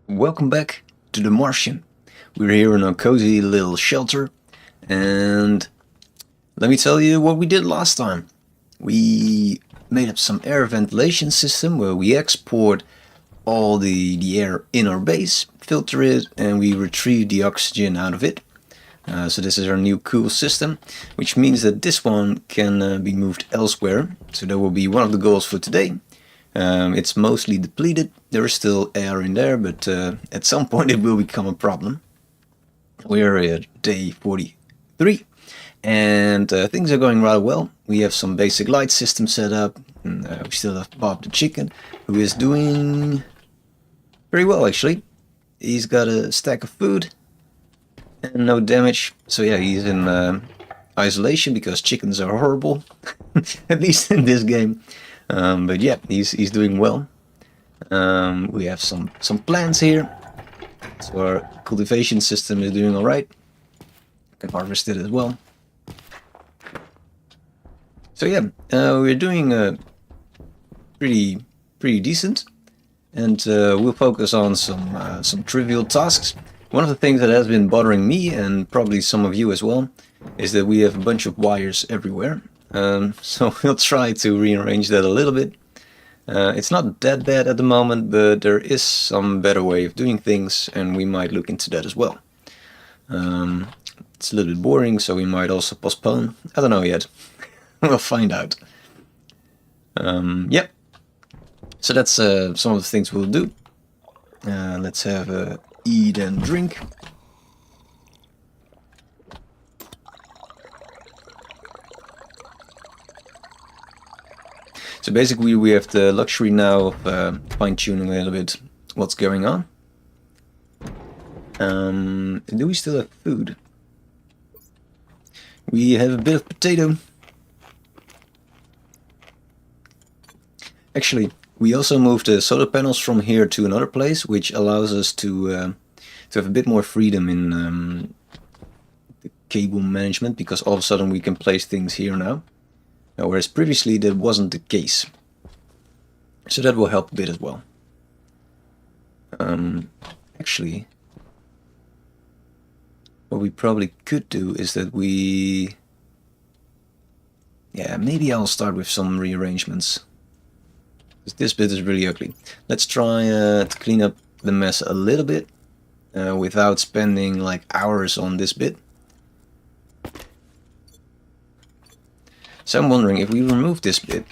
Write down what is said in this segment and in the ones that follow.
Welcome back to the Martian. We're here in a cozy little shelter, and let me tell you what we did last time. We made up some air ventilation system where we export all the air in our base, filter it, and we retrieve the oxygen out of it. So this is our new cool system, which means that this one can be moved elsewhere. So that will be one of the goals for today. It's mostly depleted. There is still air in there, but at some point it will become a problem. We're at day 43, and things are going rather well. We have some basic light system set up, and we still have Bob the chicken, who is doing very well actually. He's got a stack of food and no damage. So yeah, he's in isolation because chickens are horrible, at least in this game. But yeah, he's doing well. We have some plants here, so our cultivation system is doing all right. Can harvest it as well. So yeah, we're doing pretty decent, and we'll focus on some trivial tasks. One of the things that has been bothering me, and probably some of you as well, is that we have a bunch of wires everywhere. So we'll try to rearrange that a little bit. It's not that bad at the moment, but there is some better way of doing things, and we might look into that as well. It's a little bit boring, so we might also postpone. I don't know yet. We'll find out. Yep. So that's some of the things we'll do. Let's have a eat and drink. So basically we have the luxury now of fine-tuning a little bit what's going on. Do we still have food? We have a bit of potato. Actually, we also moved the solar panels from here to another place, which allows us to have a bit more freedom in the cable management, because all of a sudden we can place things here now. Whereas previously that wasn't the case. So that will help a bit as well. Actually, what we probably could do is that maybe I'll start with some rearrangements. Because this bit is really ugly. Let's try to clean up the mess a little bit without spending like hours on this bit. So I'm wondering if we remove this bit.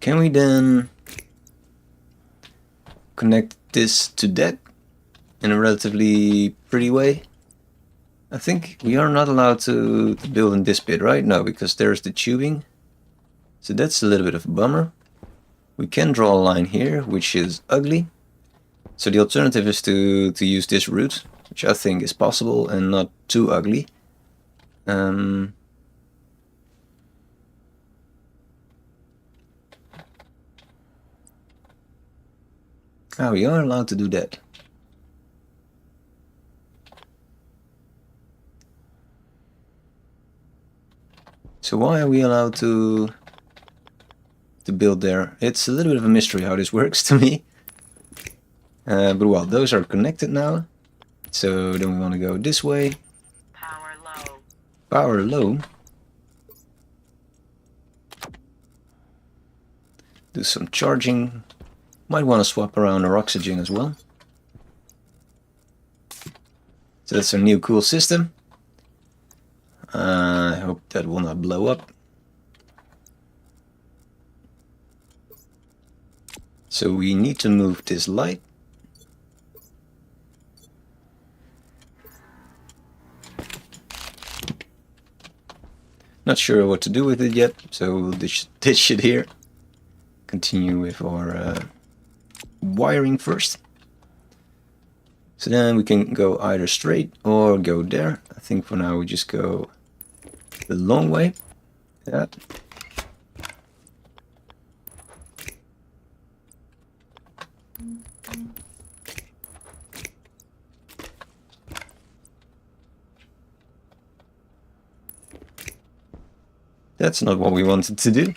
Can we then connect this to that in a relatively pretty way? I think we are not allowed to build in this bit, right? No, because there's the tubing. So that's a little bit of a bummer. We can draw a line here, which is ugly. So the alternative is to use this route, which I think is possible and not too ugly. Oh, we are allowed to do that. So why are we allowed to build there? It's a little bit of a mystery how this works to me. But well, those are connected now. So then we want to go this way. Power low. Power low. Do some charging. Might want to swap around our oxygen as well. So that's our new cool system. I hope that will not blow up. So we need to move this light. Not sure what to do with it yet, so we'll ditch it here. Continue with our wiring first. So then we can go either straight or go there. I think for now we just go the long way. Yeah. That's not what we wanted to do.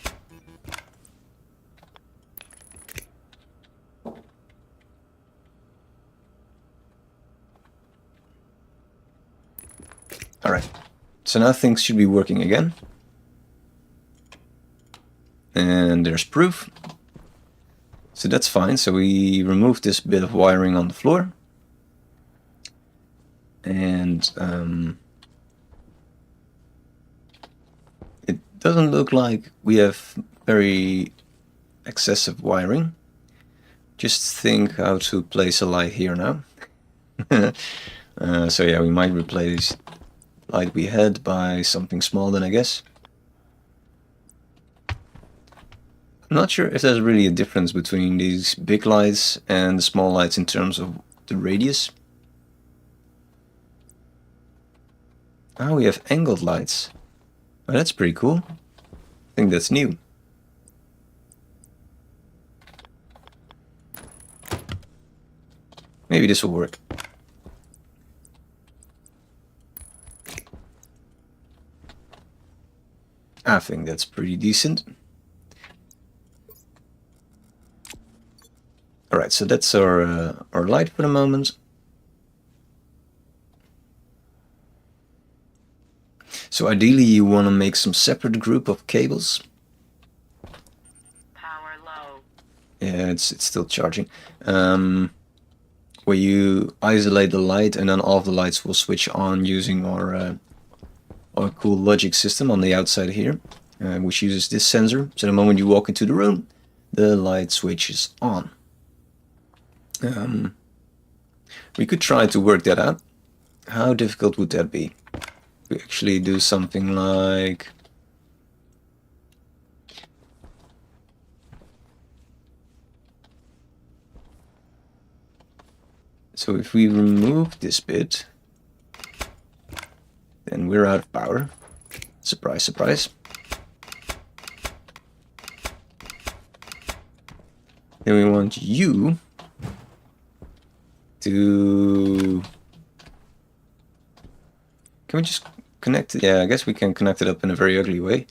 Alright, so now things should be working again. And there's proof. So that's fine. So we removed this bit of wiring on the floor. And it doesn't look like we have very excessive wiring. Just think how to place a light here now. So yeah, we might replace light we had by something small then, I guess. I'm not sure if there's really a difference between these big lights and the small lights in terms of the radius. Oh, we have angled lights. Oh, that's pretty cool. I think that's new. Maybe this will work. I think that's pretty decent. Alright, so that's our light for the moment. So ideally you want to make some separate group of cables. Power low. Yeah, it's still charging. Where you isolate the light and then all of the lights will switch on using our cool logic system on the outside here, which uses this sensor. So the moment you walk into the room, the light switches on. We could try to work that out. How difficult would that be? We actually do something like... So if we remove this bit, then we're out of power. Surprise, surprise. Then we want you to... Can we just connect it? Yeah, I guess we can connect it up in a very ugly way.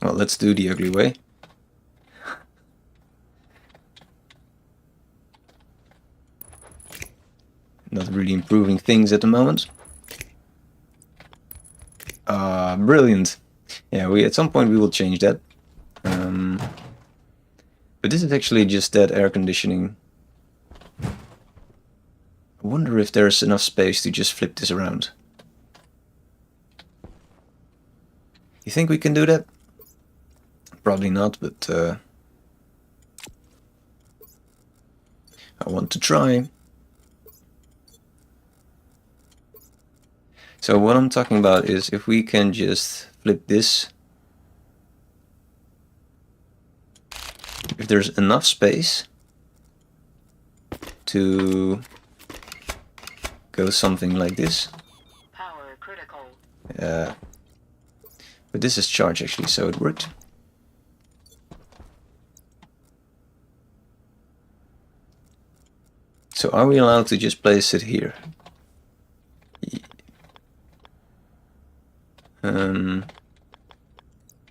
Well, let's do the ugly way. Not really improving things at the moment. Brilliant. Yeah, at some point we will change that. But this is actually just that air conditioning. I wonder if there's enough space to just flip this around. You think we can do that? Probably not, but I want to try. So what I'm talking about is if we can just flip this. If there's enough space to go something like this. Power critical. But this is charged actually, so it worked. So are we allowed to just place it here?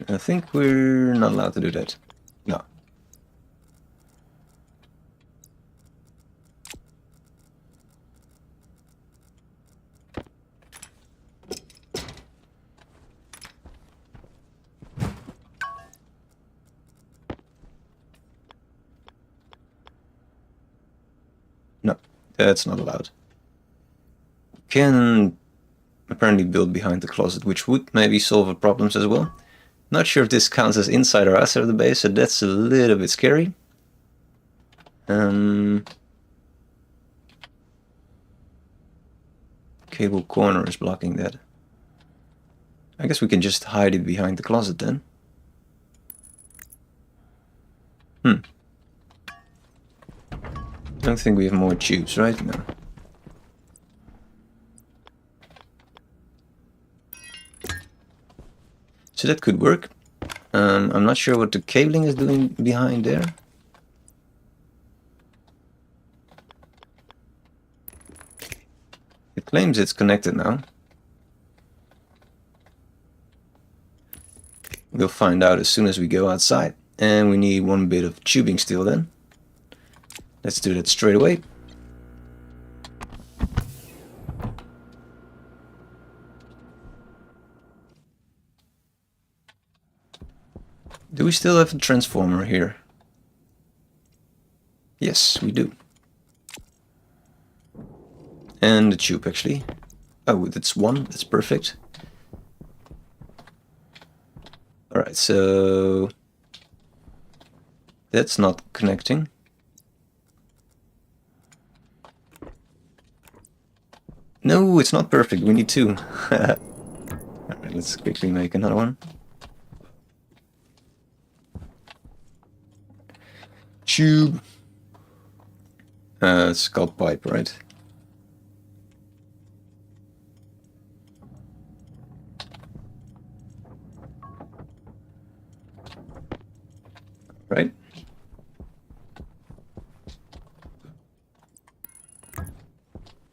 I think we're not allowed to do that. No. No, that's not allowed. Can apparently build behind the closet, which would maybe solve the problems as well. Not sure if this counts as inside or outside of the base, so that's a little bit scary. Cable corner is blocking that. I guess we can just hide it behind the closet then. I don't think we have more tubes, right? No. So that could work. I'm not sure what the cabling is doing behind there. It claims it's connected now. We'll find out as soon as we go outside. And we need one bit of tubing steel then. Let's do that straight away. Do we still have a transformer here? Yes, we do. And the tube actually. Oh, that's one. That's perfect. Alright, so that's not connecting. No, it's not perfect. We need two. Alright, let's quickly make another one. Tube. It's called pipe, right? Right?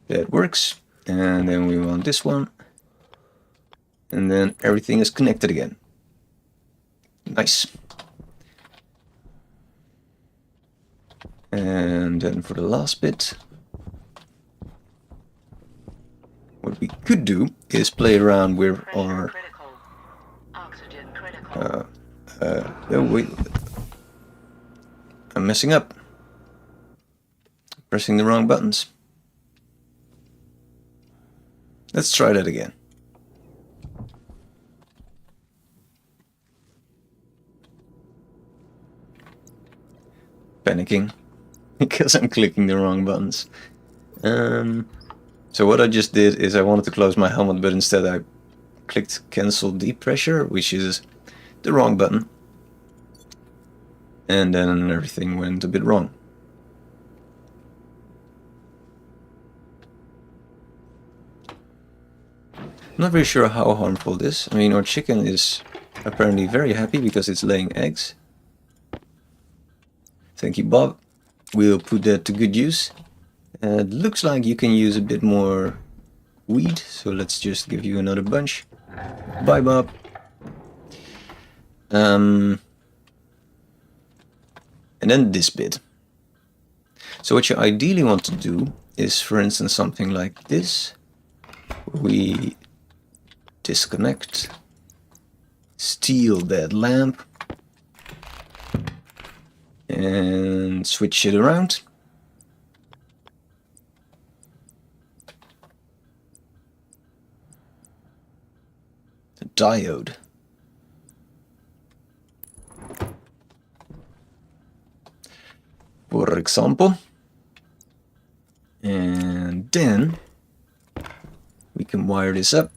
That works. And then we want this one. And then everything is connected again. Nice. And then for the last bit, what we could do is play around with our... Oxygen critical. Oh wait, I'm messing up. Pressing the wrong buttons. Let's try that again. Panicking because I'm clicking the wrong buttons. So what I just did is I wanted to close my helmet, but instead I clicked cancel deep pressure, which is the wrong button. And then everything went a bit wrong. I'm not very sure how harmful this. I mean, our chicken is apparently very happy because it's laying eggs. Thank you, Bob. We'll put that to good use. It looks like you can use a bit more weed, so let's just give you another bunch. Bye, Bob. And then this bit. So what you ideally want to do is, for instance, something like this. We disconnect, steal that lamp, and switch it around. The diode. For example. And then we can wire this up.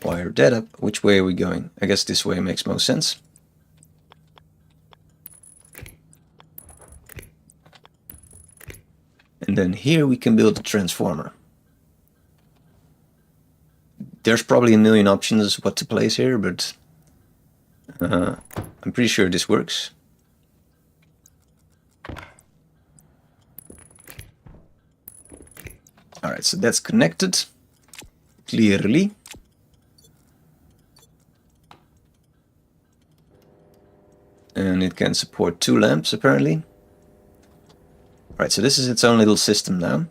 Wire that up. Which way are we going? I guess this way makes most sense. And then here we can build a transformer. There's probably a million options what to place here, but I'm pretty sure this works. Alright, so that's connected, clearly. And it can support 2 lamps, apparently. Right, so this is its own little system now,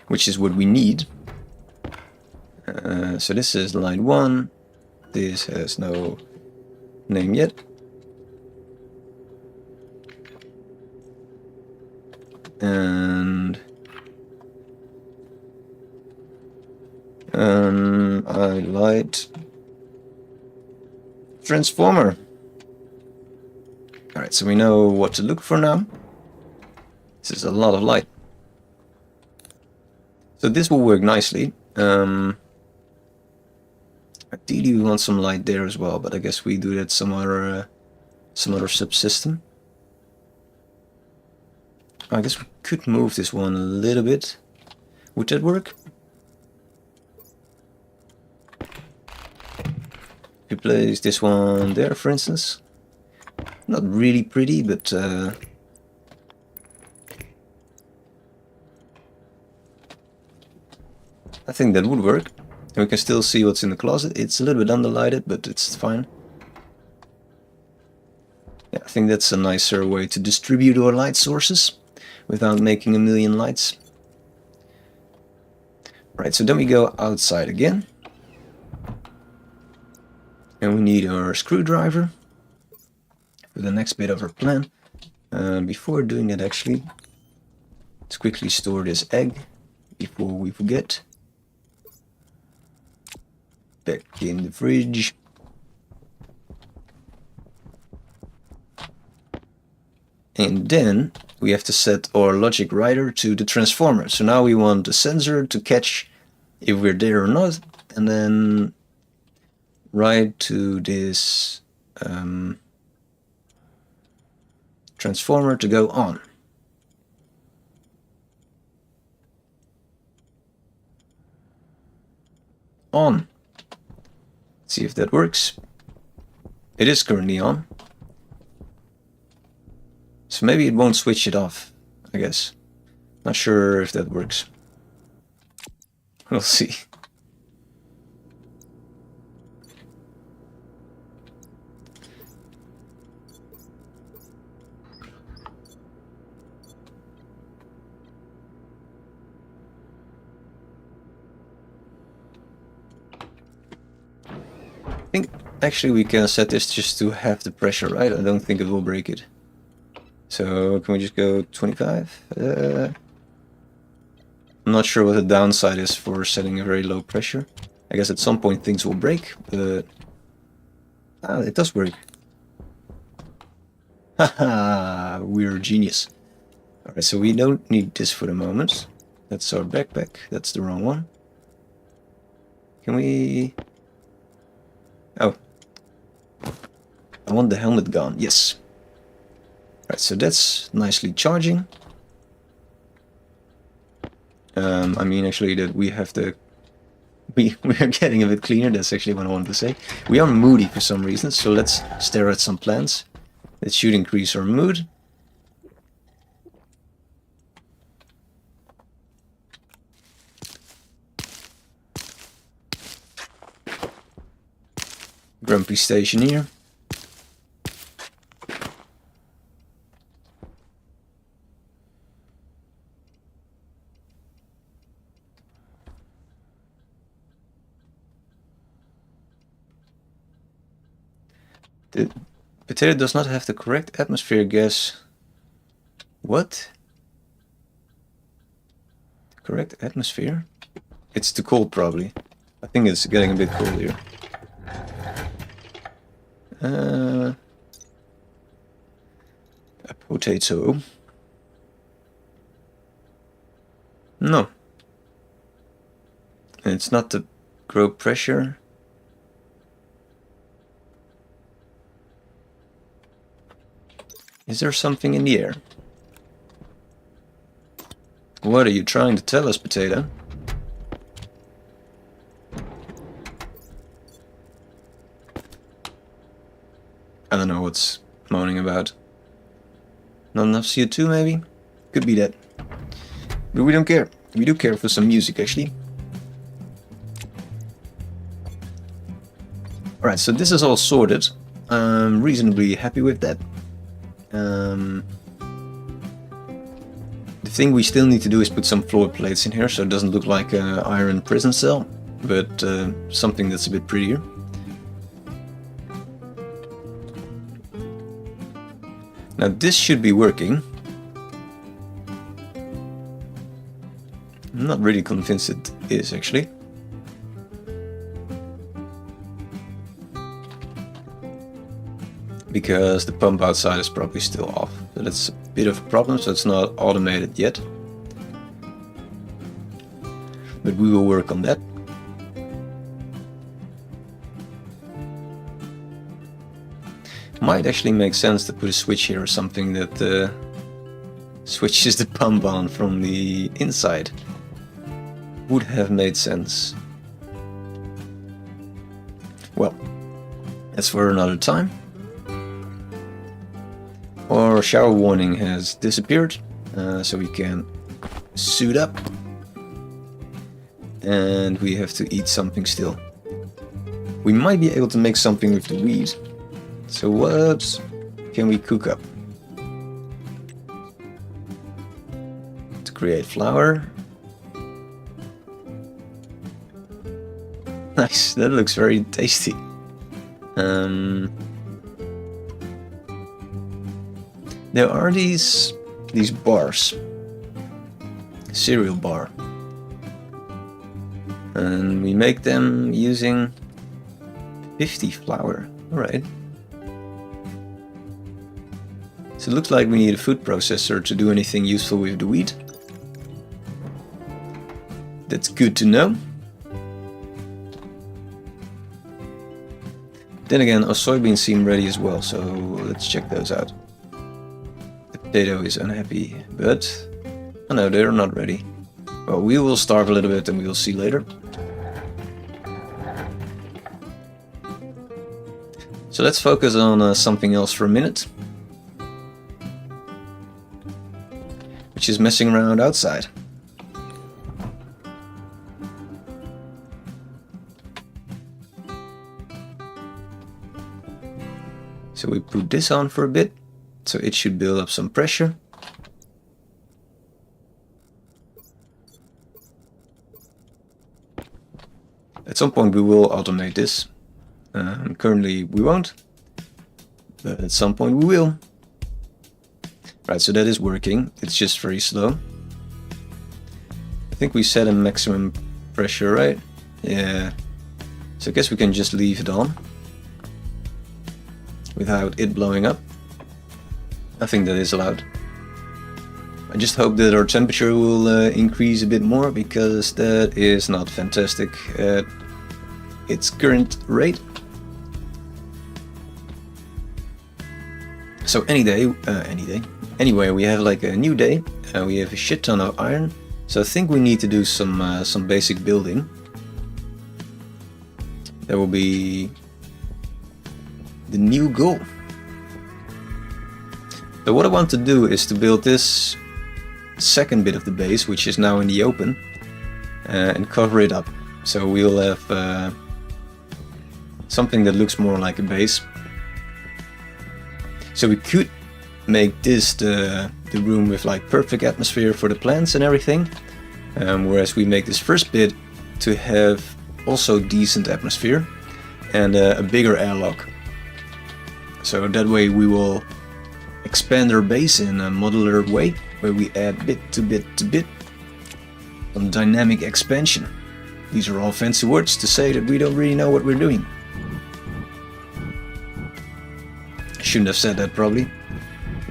which is what we need. So this is line 1. This has no name yet. And I light transformer. Alright, so we know what to look for now. This is a lot of light. So this will work nicely. Ideally we want some light there as well, but I guess we do that some other subsystem. I guess we could move this one a little bit. Would that work? We place this one there, for instance. Not really pretty, but I think that would work. And we can still see what's in the closet. It's a little bit underlighted, but it's fine. Yeah, I think that's a nicer way to distribute our light sources without making a million lights. Right, so then we go outside again. And we need our screwdriver for the next bit of our plan. Before doing that, actually, let's quickly store this egg before we forget. Back in the fridge. And then we have to set our logic writer to the transformer. So now we want the sensor to catch if we're there or not, and then write to this transformer to go on. On. Let's see if that works. It is currently on. So maybe it won't switch it off, I guess. Not sure if that works. We'll see. I think actually we can set this just to half the pressure, right? I don't think it will break it. So can we just go 25? I'm not sure what the downside is for setting a very low pressure. I guess at some point things will break, but it does work. Haha, we're a genius. Alright, so we don't need this for the moment. That's our backpack. That's the wrong one. Can we... Oh. I want the helmet gone. Yes. Right, so that's nicely charging. I mean, actually, that we have the... We are getting a bit cleaner, that's actually what I wanted to say. We are moody for some reason, so let's stare at some plants. That should increase our mood. Grumpy Stationeer. The potato does not have the correct atmosphere gas. What? The correct atmosphere? It's too cold, probably. I think it's getting a bit cold here. A potato. No. And it's not the grow pressure. Is there something in the air? What are you trying to tell us, potato? I don't know what's moaning about. Not enough CO2 maybe? Could be that. But we don't care. We do care for some music actually. Alright, so this is all sorted. I'm reasonably happy with that. The thing we still need to do is put some floor plates in here so it doesn't look like an iron prison cell, but something that's a bit prettier. Now this should be working. I'm not really convinced it is actually. Because the pump outside is probably still off. So that's a bit of a problem, so it's not automated yet. But we will work on that. Might actually make sense to put a switch here or something that switches the pump on from the inside. Would have made sense. Well, that's for another time. Our shower warning has disappeared, so we can suit up. and we have to eat something still. We might be able to make something with the weed. So what can we cook up? To create flour. Nice, that looks very tasty. There are these bars. Cereal bar. And we make them using 50 flour. Alright. So it looks like we need a food processor to do anything useful with the wheat. That's good to know. Then again, our soybeans seem ready as well, so let's check those out. The potato is unhappy, but... oh no, they're not ready. Well, we will starve a little bit and we will see later. So let's focus on something else for a minute. Which is messing around outside. So we put this on for a bit, so it should build up some pressure. At some point we will automate this. Currently we won't, but at some point we will. Right, so that is working, it's just very slow. I think we set a maximum pressure, right? Yeah. So I guess we can just leave it on. Without it blowing up. I think that is allowed. I just hope that our temperature will increase a bit more, because that is not fantastic at its current rate. So anyway, we have like a new day. We have a shit ton of iron. So I think we need to do some basic building. That will be the new goal. So what I want to do is to build this second bit of the base, which is now in the open, and cover it up. So we'll have something that looks more like a base. So we could make this the room with like perfect atmosphere for the plants and everything, whereas we make this first bit to have also decent atmosphere and a bigger airlock. So that way we will expand our base in a modular way, where we add bit to bit to bit. Some dynamic expansion. These are all fancy words to say that we don't really know what we're doing. I shouldn't have said that probably.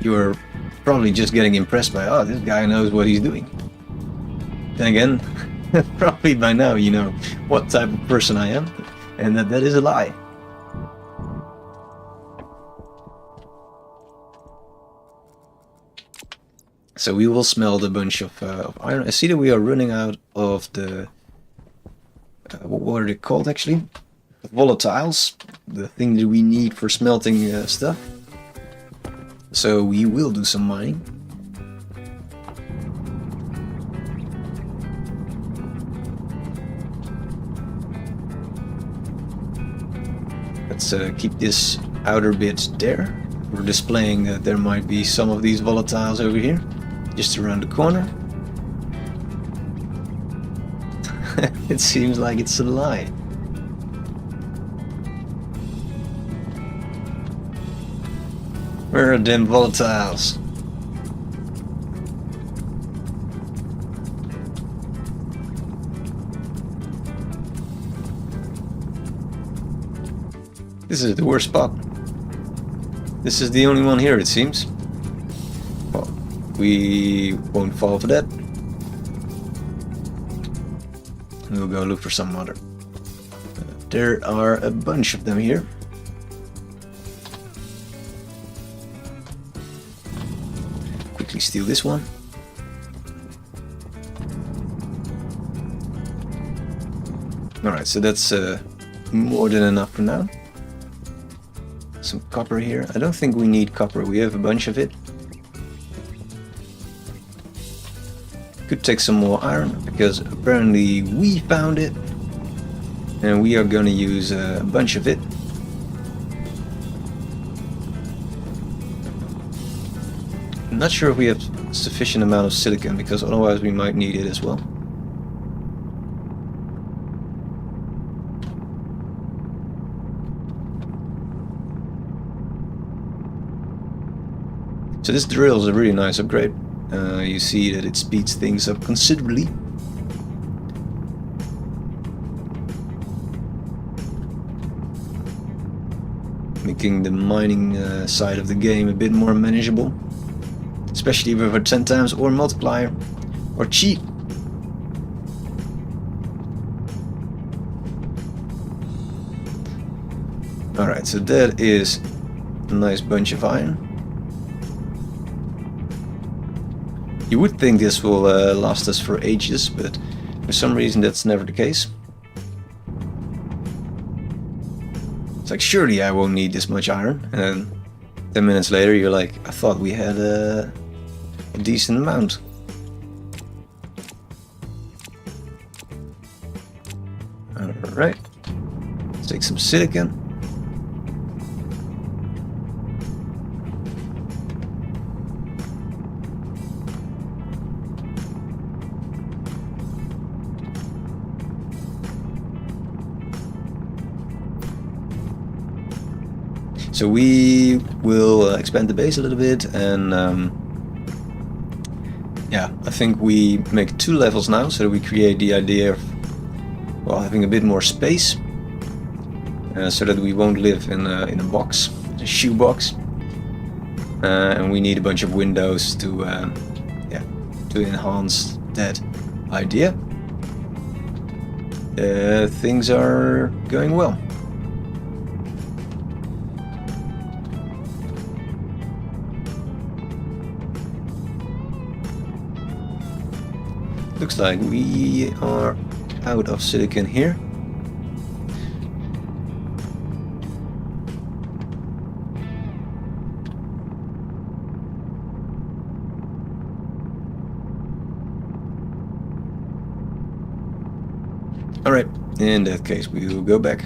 You were probably just getting impressed by, oh, this guy knows what he's doing. Then again, probably by now you know what type of person I am, and that is a lie. So we will smelt a bunch of iron. I see that we are running out of the... what are they called actually? Volatiles. The thing that we need for smelting stuff. So we will do some mining. Let's keep this outer bit there. We're displaying that there might be some of these volatiles over here. Just around the corner. It seems like it's a lie. Where are them volatiles? This is the worst spot. This is the only one here, it seems. Well, we won't fall for that. We'll go look for some other. There are a bunch of them here. Quickly steal this one. Alright, so that's more than enough for now. Some copper here. I don't think we need copper, we have a bunch of it. Could take some more iron, because apparently we found it. And we are gonna use a bunch of it. I'm not sure if we have sufficient amount of silicon, because otherwise we might need it as well. So this drill is a really nice upgrade. You see that it speeds things up considerably. Making the mining side of the game a bit more manageable. Especially with a 10 times ore multiplier. Or cheat. Alright, so that is a nice bunch of iron. You would think this will last us for ages, but for some reason that's never the case. It's like, surely I won't need this much iron. And then 10 minutes later you're like, I thought we had a decent amount. Alright, let's take some silicon. So we will expand the base a little bit, and yeah, I think we make 2 levels now, so that we create the idea of, well, having a bit more space, so that we won't live in a box, a shoe box, and we need a bunch of windows to, yeah, to enhance that idea. Things are going well. Looks like we are out of silicon here. Alright, in that case we will go back.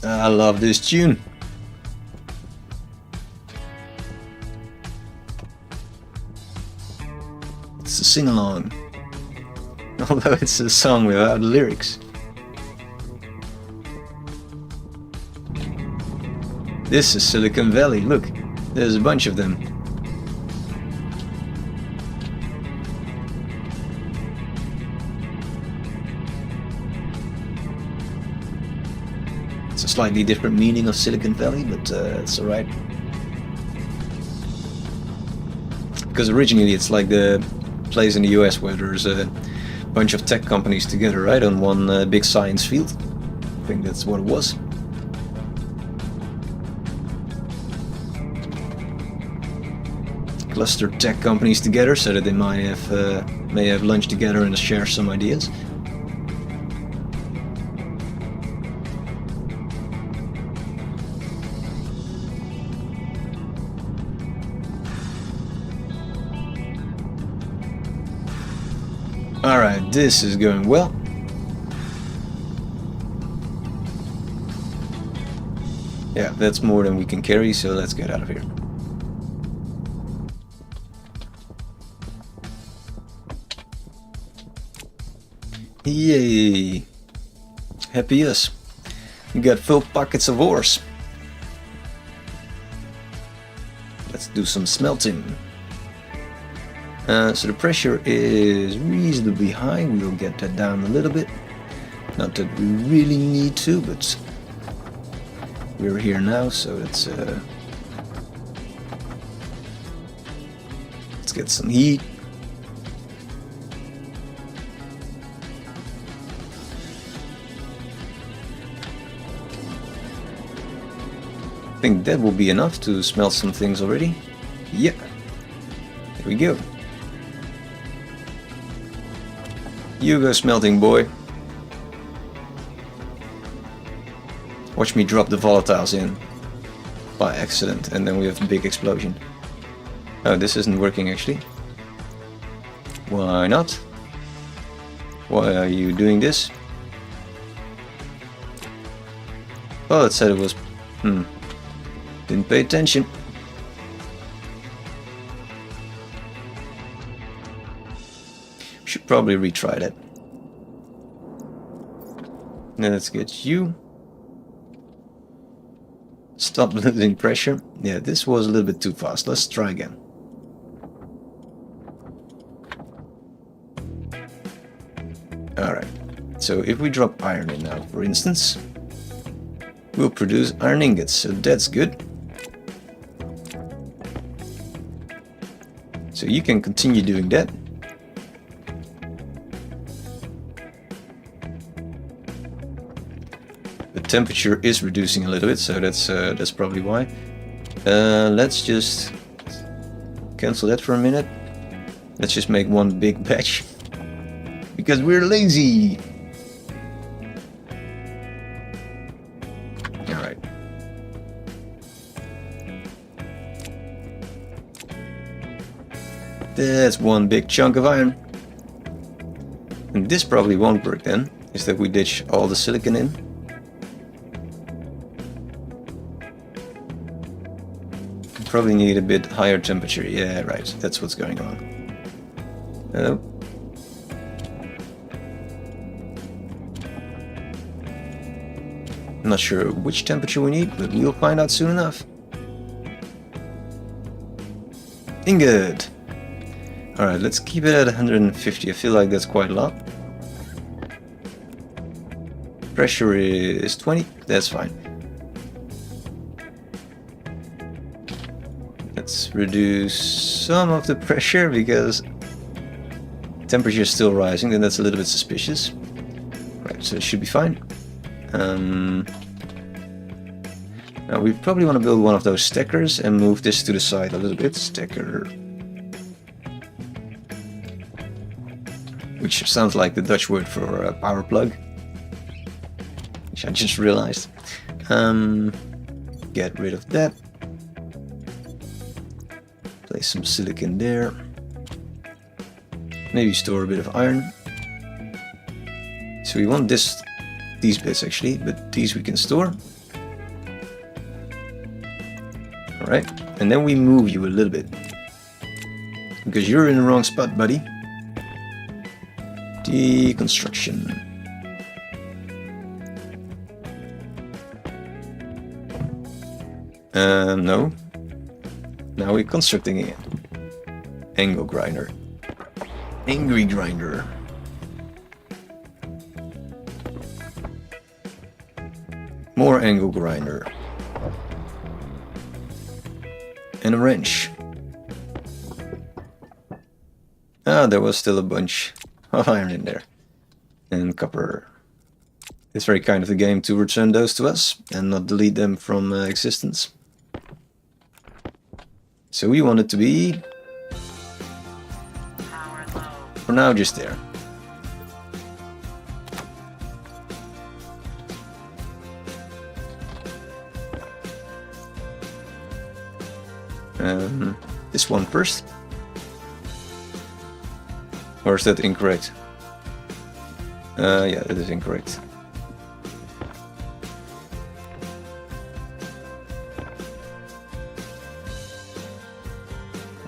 I love this tune. It's a sing-along, although it's a song without lyrics. This is Silicon Valley. Look, there's a bunch of them. It's a slightly different meaning of Silicon Valley, but it's alright. Because originally it's like the place in the US where there's a bunch of tech companies together, right, on one big science field. I think that's what it was. Cluster tech companies together so that they may have lunch together and share some ideas. Alright, this is going well. Yeah, that's more than we can carry, so let's get out of here. Yay! Happy us. We got full pockets of ores. Let's do some smelting. So the pressure is reasonably high. We'll get that down a little bit. Not that we really need to, but we're here now, so let's get some heat. I think that will be enough to smelt some things already. Yeah, there we go. You go smelting, boy. Watch me drop the volatiles in by accident, and then we have a big explosion. Oh, this isn't working actually. Why not? Why are you doing this? Oh, it said it was... Didn't pay attention. Should probably retry that. Now let's get you. Stop losing pressure. Yeah, this was a little bit too fast. Let's try again. Alright, so if we drop iron in now, for instance, we'll produce iron ingots, so that's good. So you can continue doing that. The temperature is reducing a little bit, so that's probably why. Let's just cancel that for a minute. Let's just make one big batch. Because we're lazy! Alright. That's one big chunk of iron. And this probably won't work then, is that we ditch all the silicon in. Probably need a bit higher temperature. Yeah, right, that's what's going on. I'm not sure which temperature we need, but we'll find out soon enough. Ingot! Alright, let's keep it at 150. I feel like that's quite a lot. Pressure is 20. That's fine. Let's reduce some of the pressure because temperature is still rising, and that's a little bit suspicious. Right, so it should be fine. Now we probably want to build one of those stackers and move this to the side a little bit. Stacker. Which sounds like the Dutch word for a power plug. Which I just realized. Get rid of that. Place some silicon there. Maybe store a bit of iron. So we want these bits actually, but these we can store. Alright, and then we move you a little bit. Because you're in the wrong spot, buddy. Deconstruction. No. Now we're constructing again. Angle grinder. Angry grinder. More angle grinder. And a wrench. Ah, there was still a bunch of iron in there. And copper. It's very kind of the game to return those to us and not delete them from existence. So we want it to be, for now, just there. This one first. Or is that incorrect? Yeah, that is incorrect.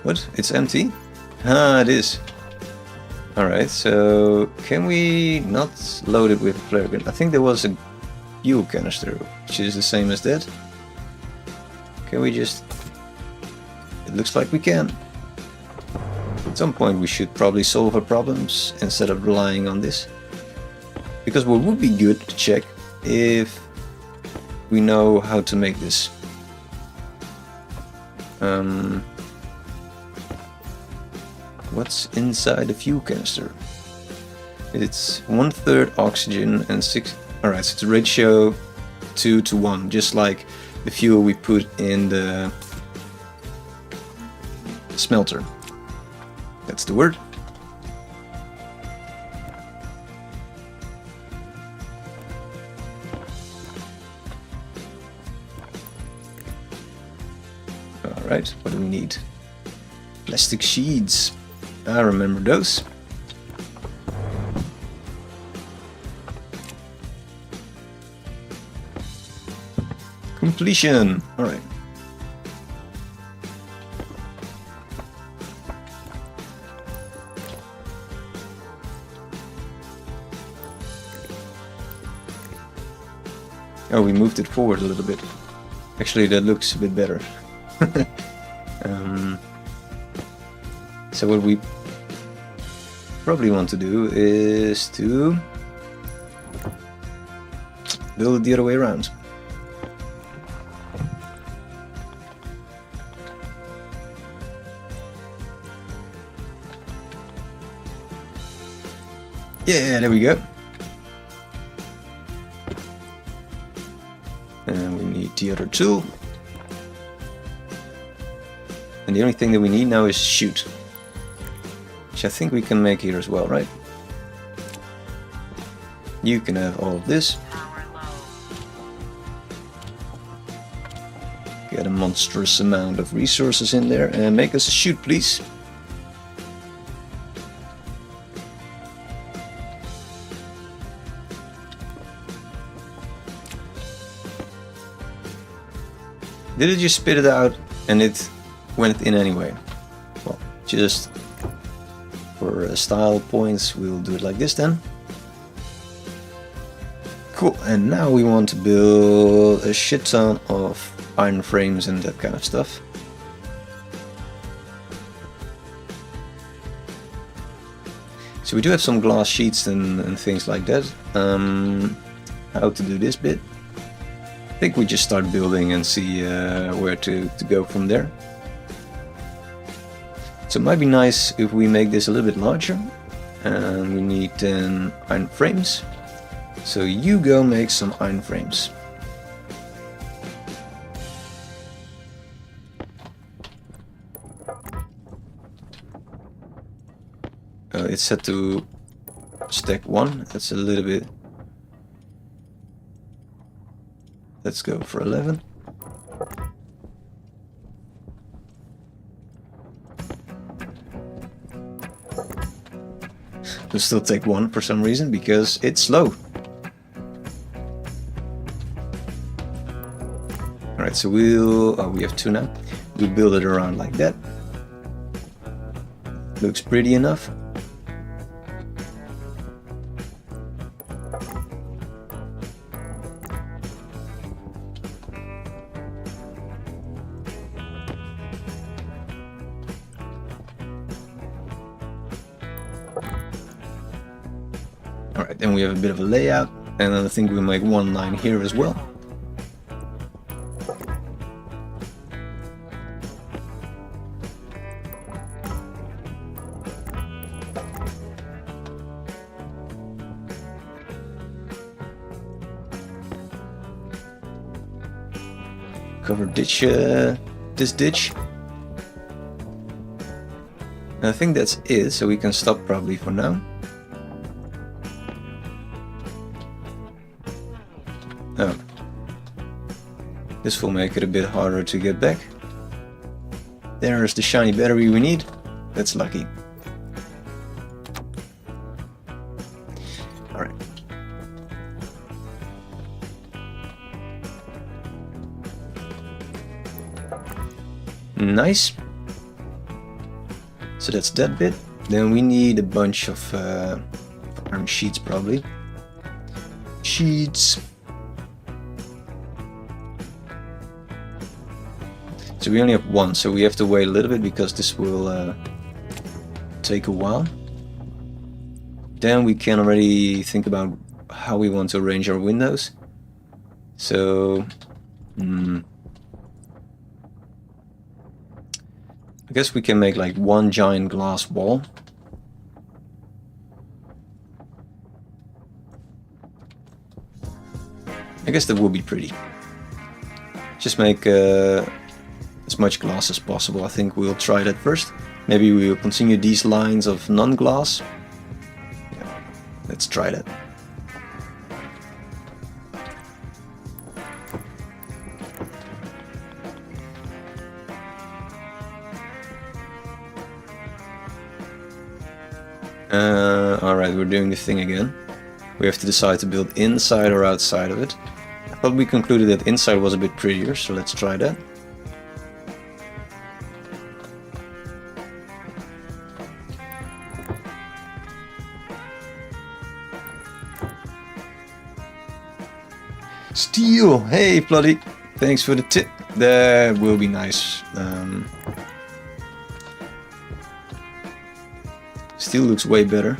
What? It's empty? Ah, it is. Alright, so can we not load it with a flare gun? I think there was a fuel canister, which is the same as that. Can we just... It looks like we can. At some point we should probably solve our problems instead of relying on this. Because what would be good to check if we know how to make this. What's inside the fuel canister? It's 1/3 oxygen and 6... Alright, so it's a ratio 2:1, just like the fuel we put in the smelter. That's the word. Right, what do we need? Plastic sheets. I remember those. Completion. Alright. Oh, we moved it forward a little bit. Actually, that looks a bit better. So what we probably want to do is to build it the other way around. Yeah, there we go. And we need the other tool. And the only thing that we need now is chute. Which I think we can make here as well, right? You can have all of this. Power low. Get a monstrous amount of resources in there and make us a chute, please. Did it just spit it out and it went in anyway? Well, just for style points, we'll do it like this then. Cool, and now we want to build a shit ton of iron frames and that kind of stuff. So we do have some glass sheets and things like that. How to do this bit? I think we just start building and see where to go from there. So it might be nice if we make this a little bit larger. And we need 10 iron frames. So you go make some iron frames. It's set to stack 1. That's a little bit. Let's go for 11. We'll still take 1 for some reason because it's slow. Alright, so we have 2 now. We'll build it around like that. Looks pretty enough. Alright, then we have a bit of a layout, and then I think we'll make 1 line here as well. Cover ditch, this ditch. And I think that's it, so we can stop probably for now. Oh. This will make it a bit harder to get back. There's the shiny battery we need. That's lucky. Alright. Nice. So that's that bit. Then we need a bunch of iron sheets probably. Sheets. So we only have 1, so we have to wait a little bit because this will take a while. Then we can already think about how we want to arrange our windows. So I guess we can make like 1 giant glass wall. I guess that would be pretty. Just make as much glass as possible. I think we'll try that first. Maybe we will continue these lines of non-glass. Yeah, let's try that. Alright, we're doing the thing again. We have to decide to build inside or outside of it. I thought we concluded that inside was a bit prettier, so let's try that. Steel! Hey, Bloody! Thanks for the tip. That will be nice. Steel looks way better.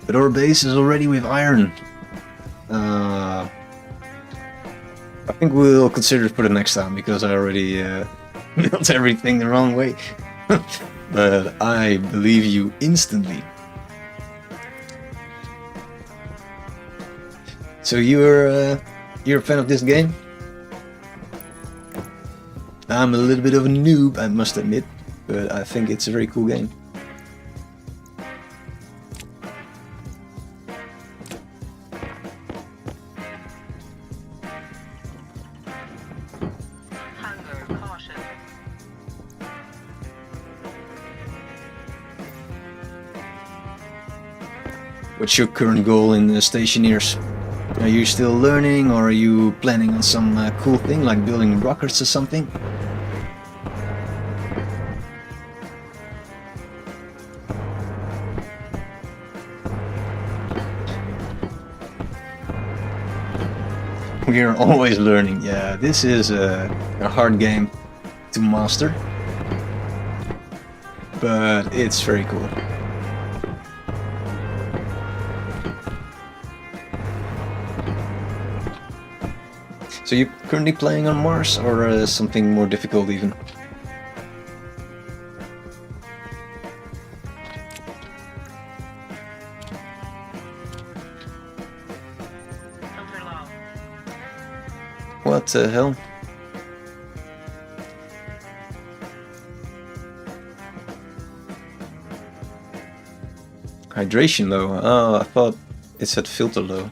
But our base is already with iron. I think we'll consider it for the next time, because I already built everything the wrong way. But I believe you instantly. So you're a fan of this game? I'm a little bit of a noob, I must admit, but I think it's a very cool game. Hunger caution. What's your current goal in the Stationeers? Are you still learning, or are you planning on some cool thing like building rockets or something? We are always learning. Yeah, this is a hard game to master, but it's very cool. So you're currently playing on Mars, or something more difficult even? Filter low. What the hell? Hydration low. Oh, I thought it said filter low.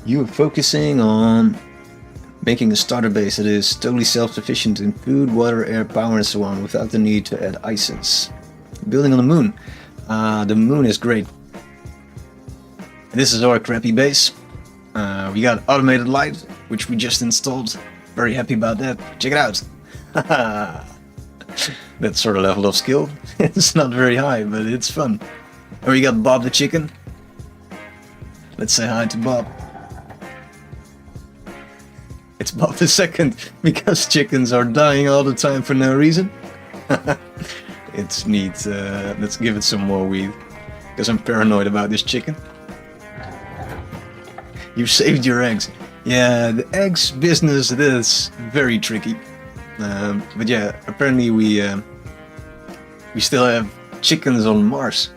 You are focusing on making a starter base that is totally self-sufficient in food, water, air, power and so on, without the need to add items. Building on the moon. The moon is great. This is our crappy base. We got automated light, which we just installed. Very happy about that. Check it out. That sort of level of skill. It's not very high, but it's fun. And we got Bob the chicken. Let's say hi to Bob. It's Bob the second, because chickens are dying all the time for no reason. It's neat. Let's give it some more weed, because I'm paranoid about this chicken. You saved your eggs. Yeah, the eggs business, that's very tricky. But yeah, apparently we still have chickens on Mars.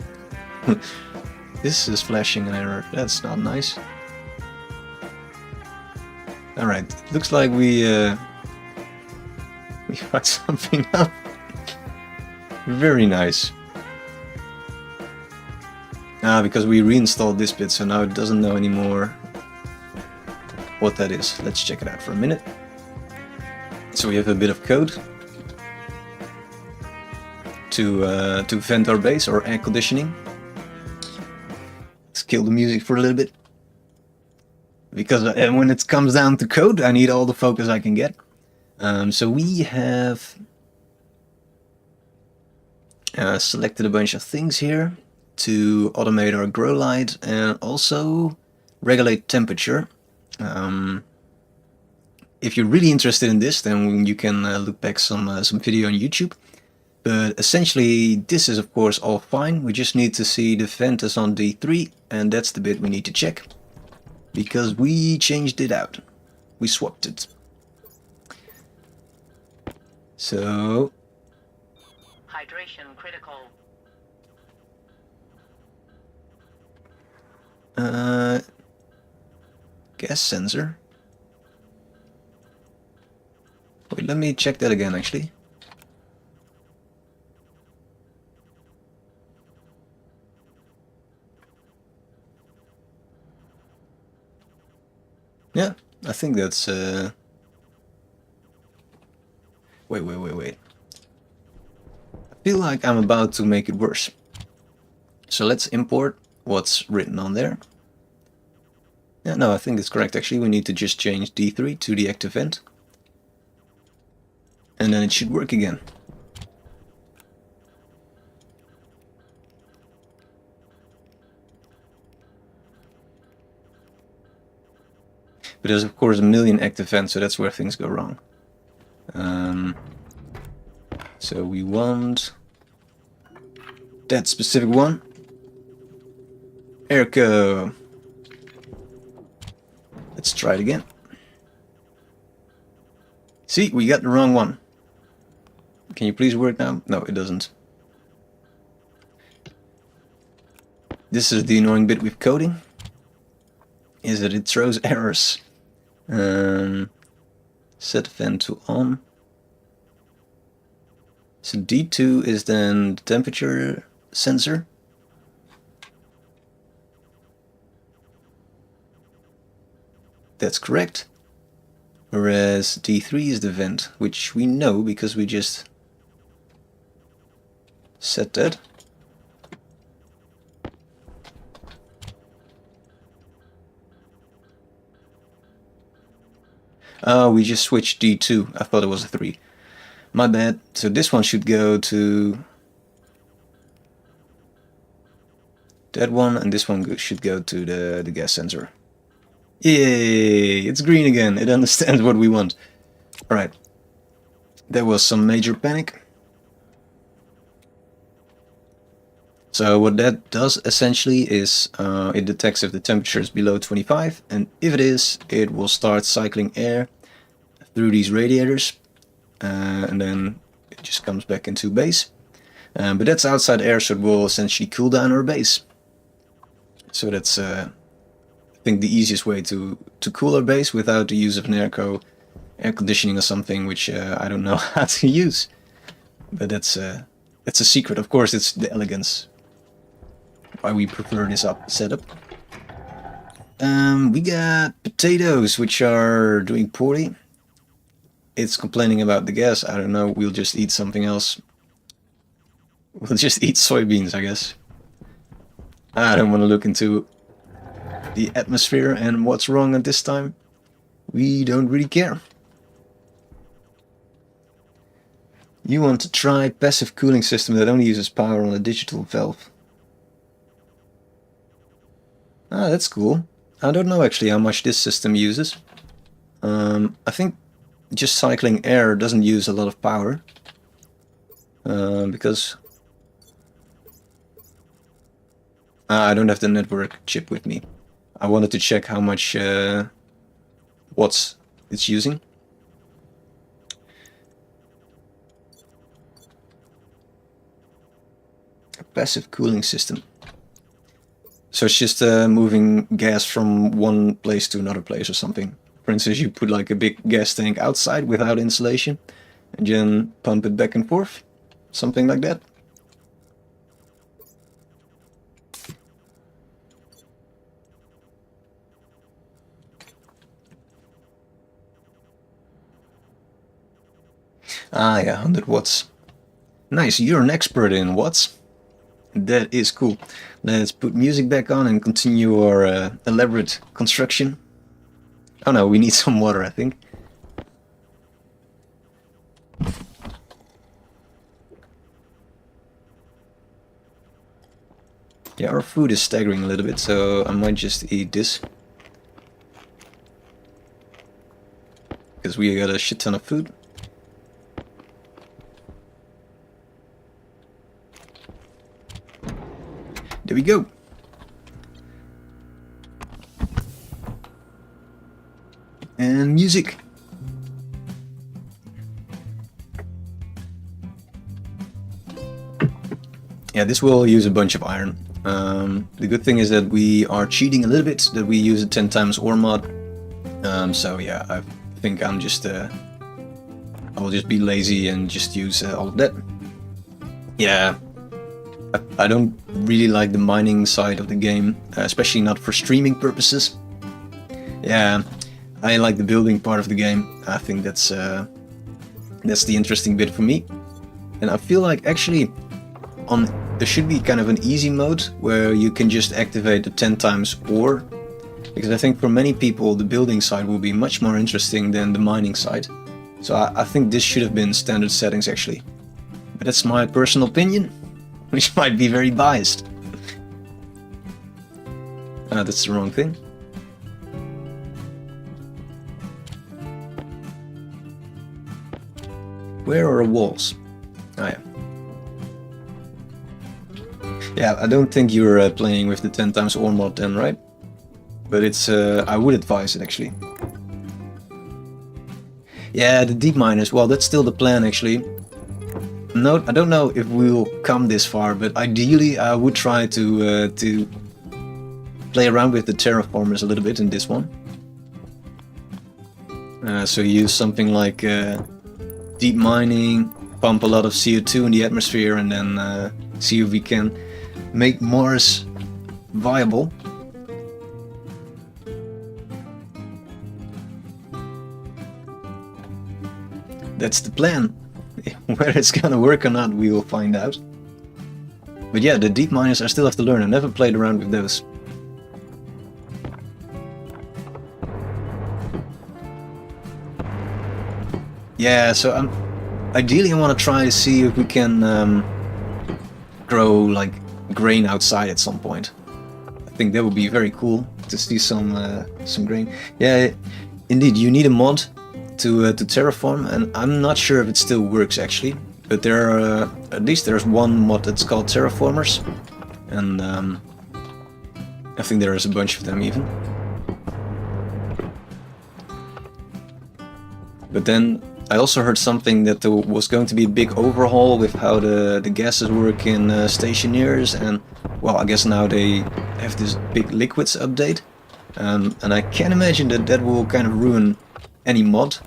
This is flashing an error. That's not nice. Alright, looks like we fucked something up. Very nice. Because we reinstalled this bit, so now it doesn't know anymore what that is. Let's check it out for a minute. So we have a bit of code to vent our base, or air conditioning. Let's kill the music for a little bit. Because when it comes down to code, I need all the focus I can get. So we have selected a bunch of things here to automate our grow light and also regulate temperature. If you're really interested in this, then you can look back some video on YouTube. But essentially, this is of course all fine. We just need to see the vent is on D3, and that's the bit we need to check. Because we changed it out. We swapped it. So... Hydration critical. Gas sensor. Wait, let me check that again actually. Yeah, I think that's... Wait. I feel like I'm about to make it worse. So let's import what's written on there. Yeah, no, I think it's correct actually. We need to just change D3 to the active event. And then it should work again. But there's of course a million active events, so that's where things go wrong. So we want that specific one. Erco. Let's try it again. See, we got the wrong one. Can you please work now? No, it doesn't. This is the annoying bit with coding, is that it throws errors. Set event to on. So D2 is then the temperature sensor. That's correct. Whereas D3 is the vent, which we know because we just set that. Oh, we just switched D2. I thought it was a 3. My bad. So this one should go to that one, and this one should go to the gas sensor. Yay! It's green again. It understands what we want. Alright. There was some major panic. So what that does essentially is it detects if the temperature is below 25, and if it is, it will start cycling air through these radiators, and then it just comes back into base. But that's outside air, so it will essentially cool down our base. So that's I think the easiest way to cool our base without the use of an air conditioning or something, which I don't know how to use. But that's a secret. Of course, it's the elegance why we prefer this setup. We got potatoes, which are doing poorly. It's complaining about the gas. I don't know. We'll just eat something else. We'll just eat soybeans, I guess. I don't want to look into the atmosphere and what's wrong at this time. We don't really care. You want to try passive cooling system that only uses power on a digital valve. Ah, that's cool. I don't know actually how much this system uses. I think just cycling air doesn't use a lot of power. Because I don't have the network chip with me. I wanted to check how much watts it's using. A passive cooling system. So it's just moving gas from one place to another place or something. For instance, you put like a big gas tank outside without insulation and then pump it back and forth. Something like that. Ah yeah, 100 watts. Nice, you're an expert in watts. That is cool. Let's put music back on and continue our elaborate construction. Oh no, we need some water, I think. Yeah, our food is staggering a little bit, so I might just eat this. Because we got a shit ton of food. There we go. And music. Yeah, this will use a bunch of iron. The good thing is that we are cheating a little bit, that we use a 10 times ore mod. So yeah, I think I'm just I'll just be lazy and just use all of that. Yeah, I don't really like the mining side of the game, especially not for streaming purposes. Yeah, I like the building part of the game. I think that's the interesting bit for me. And I feel like actually there should be kind of an easy mode where you can just activate the 10 times ore. Because I think for many people the building side will be much more interesting than the mining side. So I think this should have been standard settings actually. But that's my personal opinion, which might be very biased. That's the wrong thing. Where are the walls? Oh yeah. Yeah, I don't think you're playing with the 10 times ore mod then, right? But it's, I would advise it actually. Yeah, the deep miners, well that's still the plan actually. No, I don't know if we'll come this far, but ideally I would try to play around with the terraformers a little bit in this one. So use something like deep mining, pump a lot of CO2 in the atmosphere, and then see if we can make Mars viable. That's the plan. Where it's gonna work or not, we will find out. But yeah, the deep miners I still have to learn. I never played around with those. Yeah, so ideally I want to try to see if we can grow like grain outside at some point. I think that would be very cool to see some grain. Yeah, indeed, you need a mod to terraform, and I'm not sure if it still works actually. But there are at least there's one mod that's called Terraformers, and I think there is a bunch of them even. But then I also heard something that there was going to be a big overhaul with how the gases work in Stationeers, and well, I guess now they have this big liquids update, and I can imagine that that will kind of ruin any mod.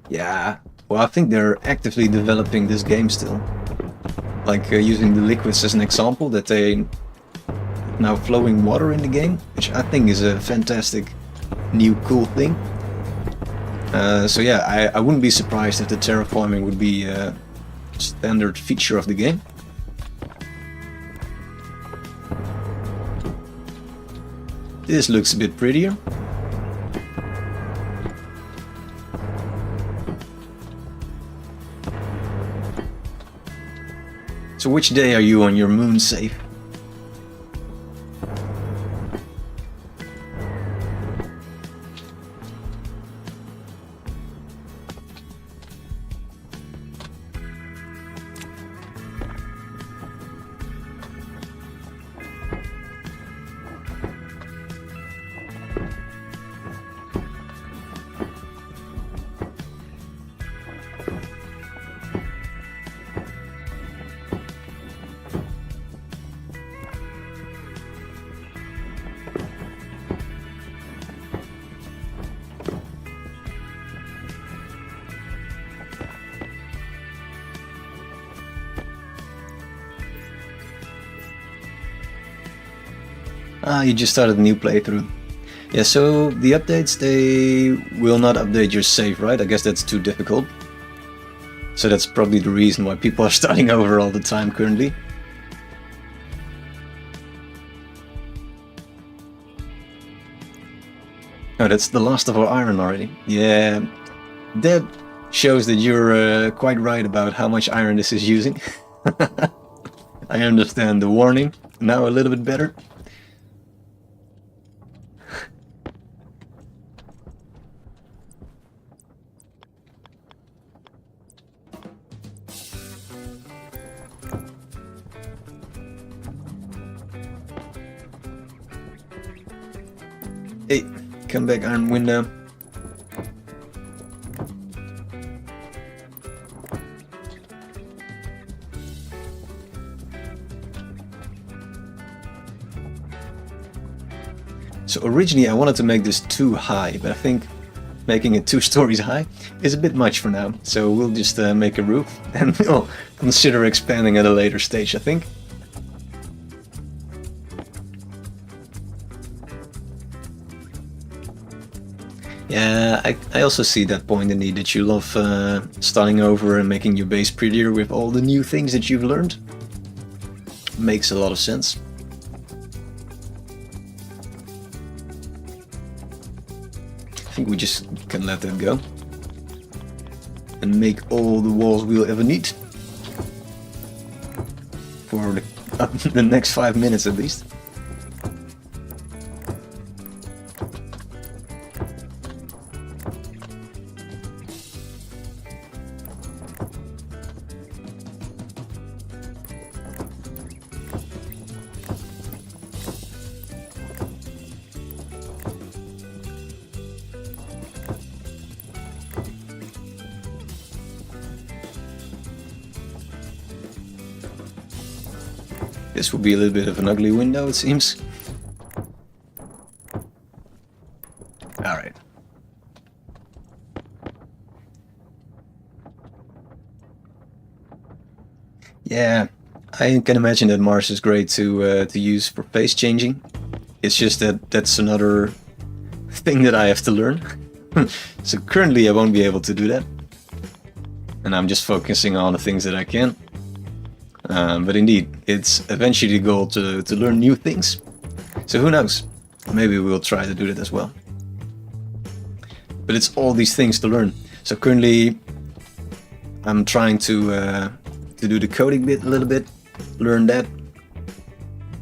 Yeah, well I think they're actively developing this game still. Like using the liquids as an example, that they now flowing water in the game, which I think is a fantastic new cool thing. So yeah, I wouldn't be surprised if the terraforming would be a standard feature of the game. This looks a bit prettier. So which day are you on your moon save? Ah, you just started a new playthrough. Yeah, so the updates, they will not update your save, right? I guess that's too difficult. So that's probably the reason why people are starting over all the time currently. Oh, that's the last of our iron already. Yeah, that shows that you're quite right about how much iron this is using. I understand the warning now a little bit better. Hey, come back, iron window. So originally I wanted to make this too high, but I think making it 2 stories high is a bit much for now. So we'll just make a roof, and we'll consider expanding at a later stage, I think. Yeah, I also see that point indeed, that you love starting over and making your base prettier with all the new things that you've learned. Makes a lot of sense. I think we just can let that go. And make all the walls we'll ever need. For the next 5 minutes at least. This will be a little bit of an ugly window, it seems. Alright. Yeah, I can imagine that Mars is great to use for face changing. It's just that that's another thing that I have to learn. So currently I won't be able to do that. And I'm just focusing on the things that I can. But indeed, it's eventually the goal to learn new things. So who knows? Maybe we'll try to do that as well. But it's all these things to learn. So currently, I'm trying to do the coding bit a little bit, learn that.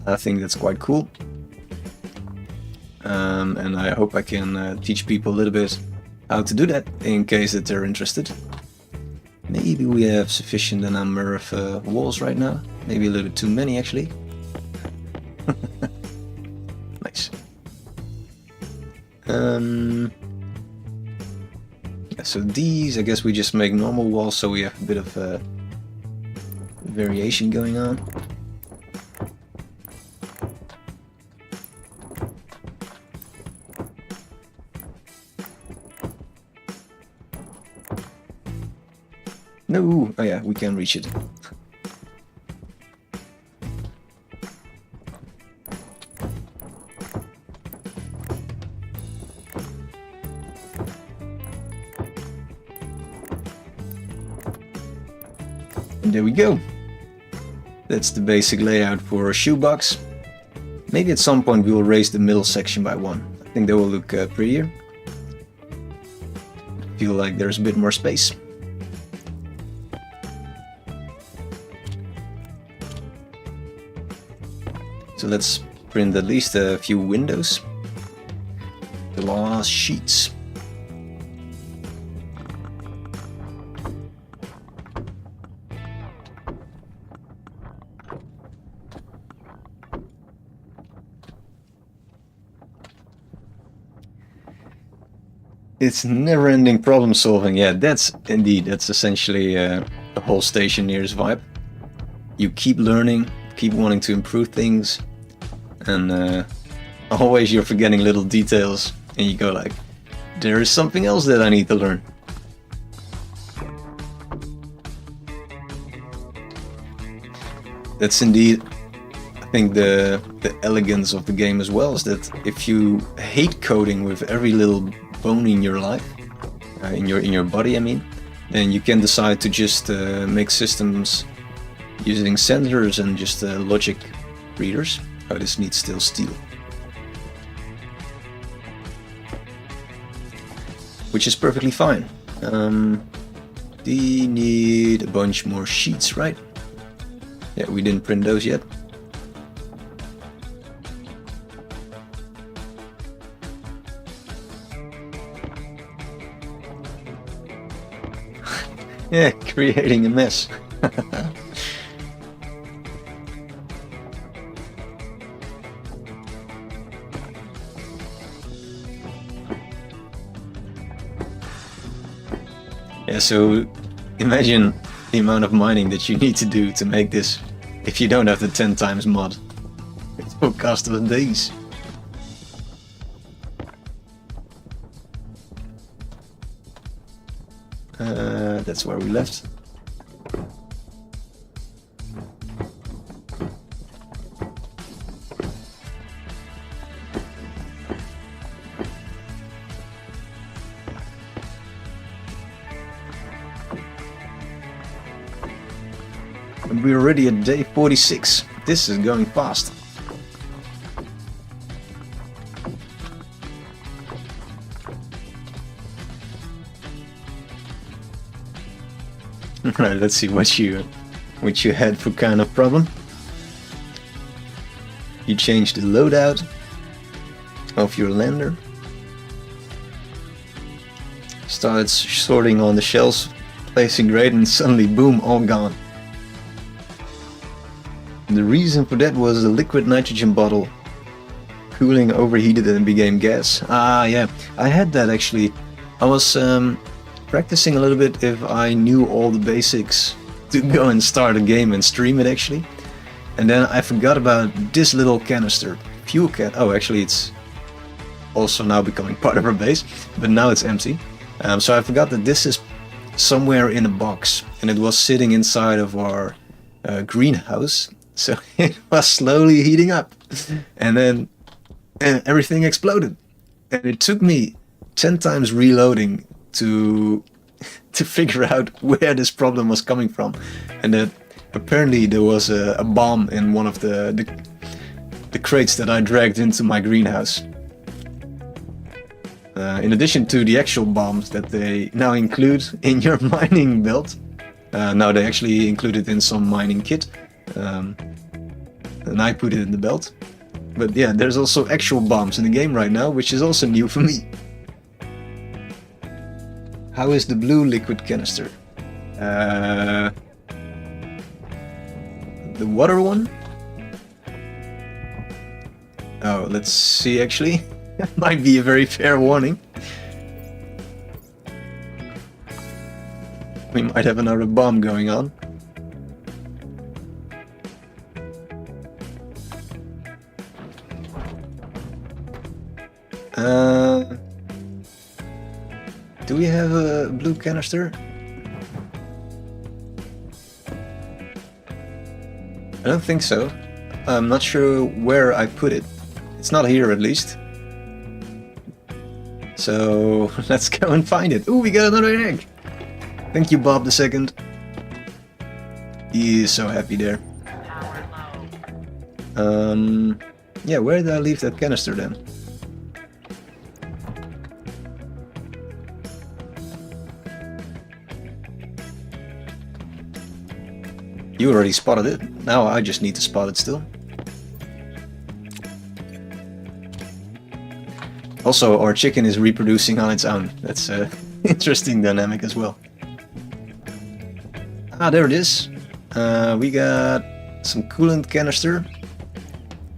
I think that's quite cool. And I hope I can teach people a little bit how to do that in case that they're interested. Maybe we have sufficient number of walls right now. Maybe a little bit too many, actually. Nice. Yeah, so these, I guess we just make normal walls, so we have a bit of variation going on. No! Oh yeah, we can reach it. And there we go. That's the basic layout for a shoebox. Maybe at some point we will raise the middle section by 1. I think that will look prettier. Feel like there's a bit more space. So let's print at least a few windows. Glass sheets. It's never-ending problem solving. Yeah, that's essentially the whole Stationeers vibe. You keep learning, keep wanting to improve things, and always you're forgetting little details, and you go like, there is something else that I need to learn. That's indeed, I think, the elegance of the game as well, is that if you hate coding with every little bone in your life, in your body, I mean, then you can decide to just make systems using sensors and just logic readers. Oh, this needs still steel. Which is perfectly fine. We need a bunch more sheets, right? Yeah, we didn't print those yet. Yeah, creating a mess. Yeah, so imagine the amount of mining that you need to do to make this if you don't have the 10 times mod. It will cost us days. That's where we left. And we're already at day 46. This is going fast. Right, let's see what you had for kind of problem. You changed the loadout of your lander. Started sorting on the shelves, placing grade, and suddenly boom, all gone. And the reason for that was the liquid nitrogen bottle cooling overheated and became gas. Ah yeah, I had that actually. I was practicing a little bit if I knew all the basics to go and start a game and stream it actually. And then I forgot about this little canister, fuel can. Oh, actually it's also now becoming part of our base, but now it's empty. So I forgot that this is somewhere in a box, and it was sitting inside of our greenhouse. So it was slowly heating up, and then everything exploded. And it took me 10 times reloading to figure out where this problem was coming from, and that apparently there was a bomb in one of the crates that I dragged into my greenhouse. In addition to the actual bombs that they now include in your mining belt, now they actually include it in some mining kit, and I put it in the belt. But yeah, there's also actual bombs in the game right now, which is also new for me. How is the blue liquid canister? The water one? Oh, let's see actually. That might be a very fair warning. We might have another bomb going on. Do we have a blue canister? I don't think so. I'm not sure where I put it. It's not here at least. So let's go and find it. Ooh, we got another egg! Thank you, Bob II. He is so happy there. Yeah, where did I leave that canister then? You already spotted it. Now I just need to spot it still. Also, our chicken is reproducing on its own. That's an interesting dynamic as well. Ah, there it is. We got some coolant canister.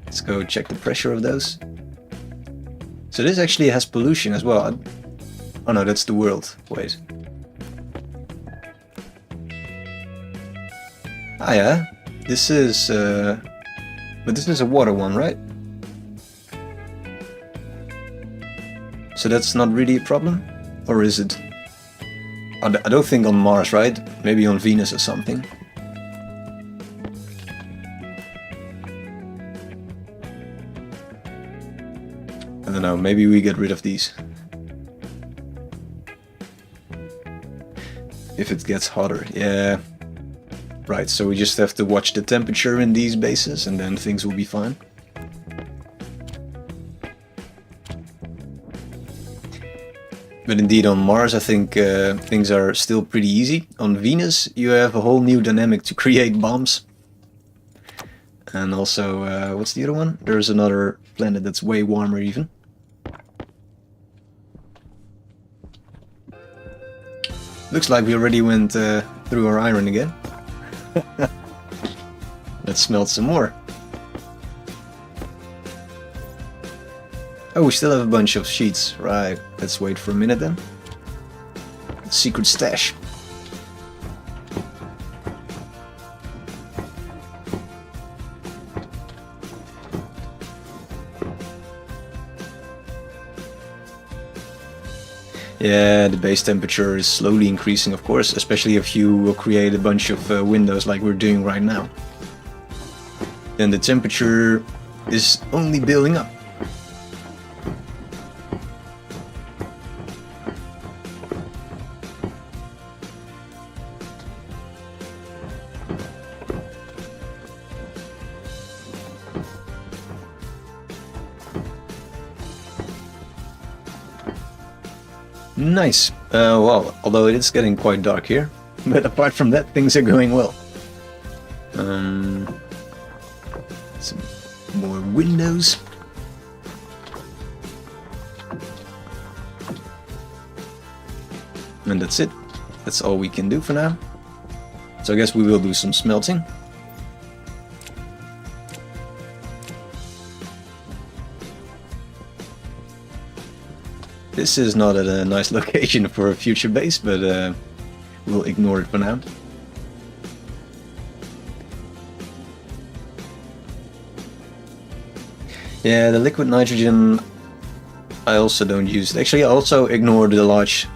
Let's go check the pressure of those. So this actually has pollution as well. Oh no, that's the world. Wait. Ah yeah, this is... but this is a water one, right? So that's not really a problem? Or is it? I don't think on Mars, right? Maybe on Venus or something. I don't know, maybe we get rid of these. If it gets hotter, yeah. Right, so we just have to watch the temperature in these bases and then things will be fine. But indeed on Mars I think things are still pretty easy. On Venus you have a whole new dynamic to create bombs. And also, what's the other one? There's another planet that's way warmer even. Looks like we already went through our iron again. Let's smelt some more. Oh, we still have a bunch of sheets. Right, let's wait for a minute then. Secret stash. Yeah, the base temperature is slowly increasing, of course, especially if you will create a bunch of windows like we're doing right now. Then the temperature is only building up. Nice. Well, although it is getting quite dark here, but apart from that, things are going well. Some more windows. And that's it. That's all we can do for now. So I guess we will do some smelting. This is not a nice location for a future base, but we'll ignore it for now. Yeah, the liquid nitrogen I also don't use. Actually, I also ignore the large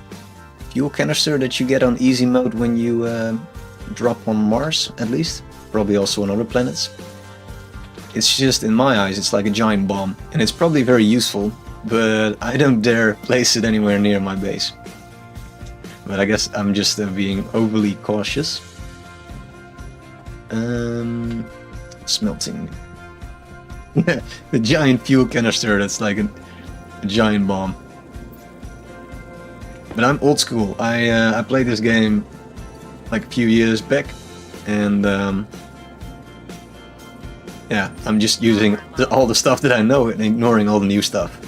fuel canister that you get on easy mode when you drop on Mars, at least. Probably also on other planets. It's just, in my eyes, it's like a giant bomb. And it's probably very useful, but I don't dare place it anywhere near my base. But I guess I'm just being overly cautious. Smelting. The giant fuel canister that's like a giant bomb. But I'm old school. I played this game like a few years back, and yeah, I'm just using all the stuff that I know and ignoring all the new stuff.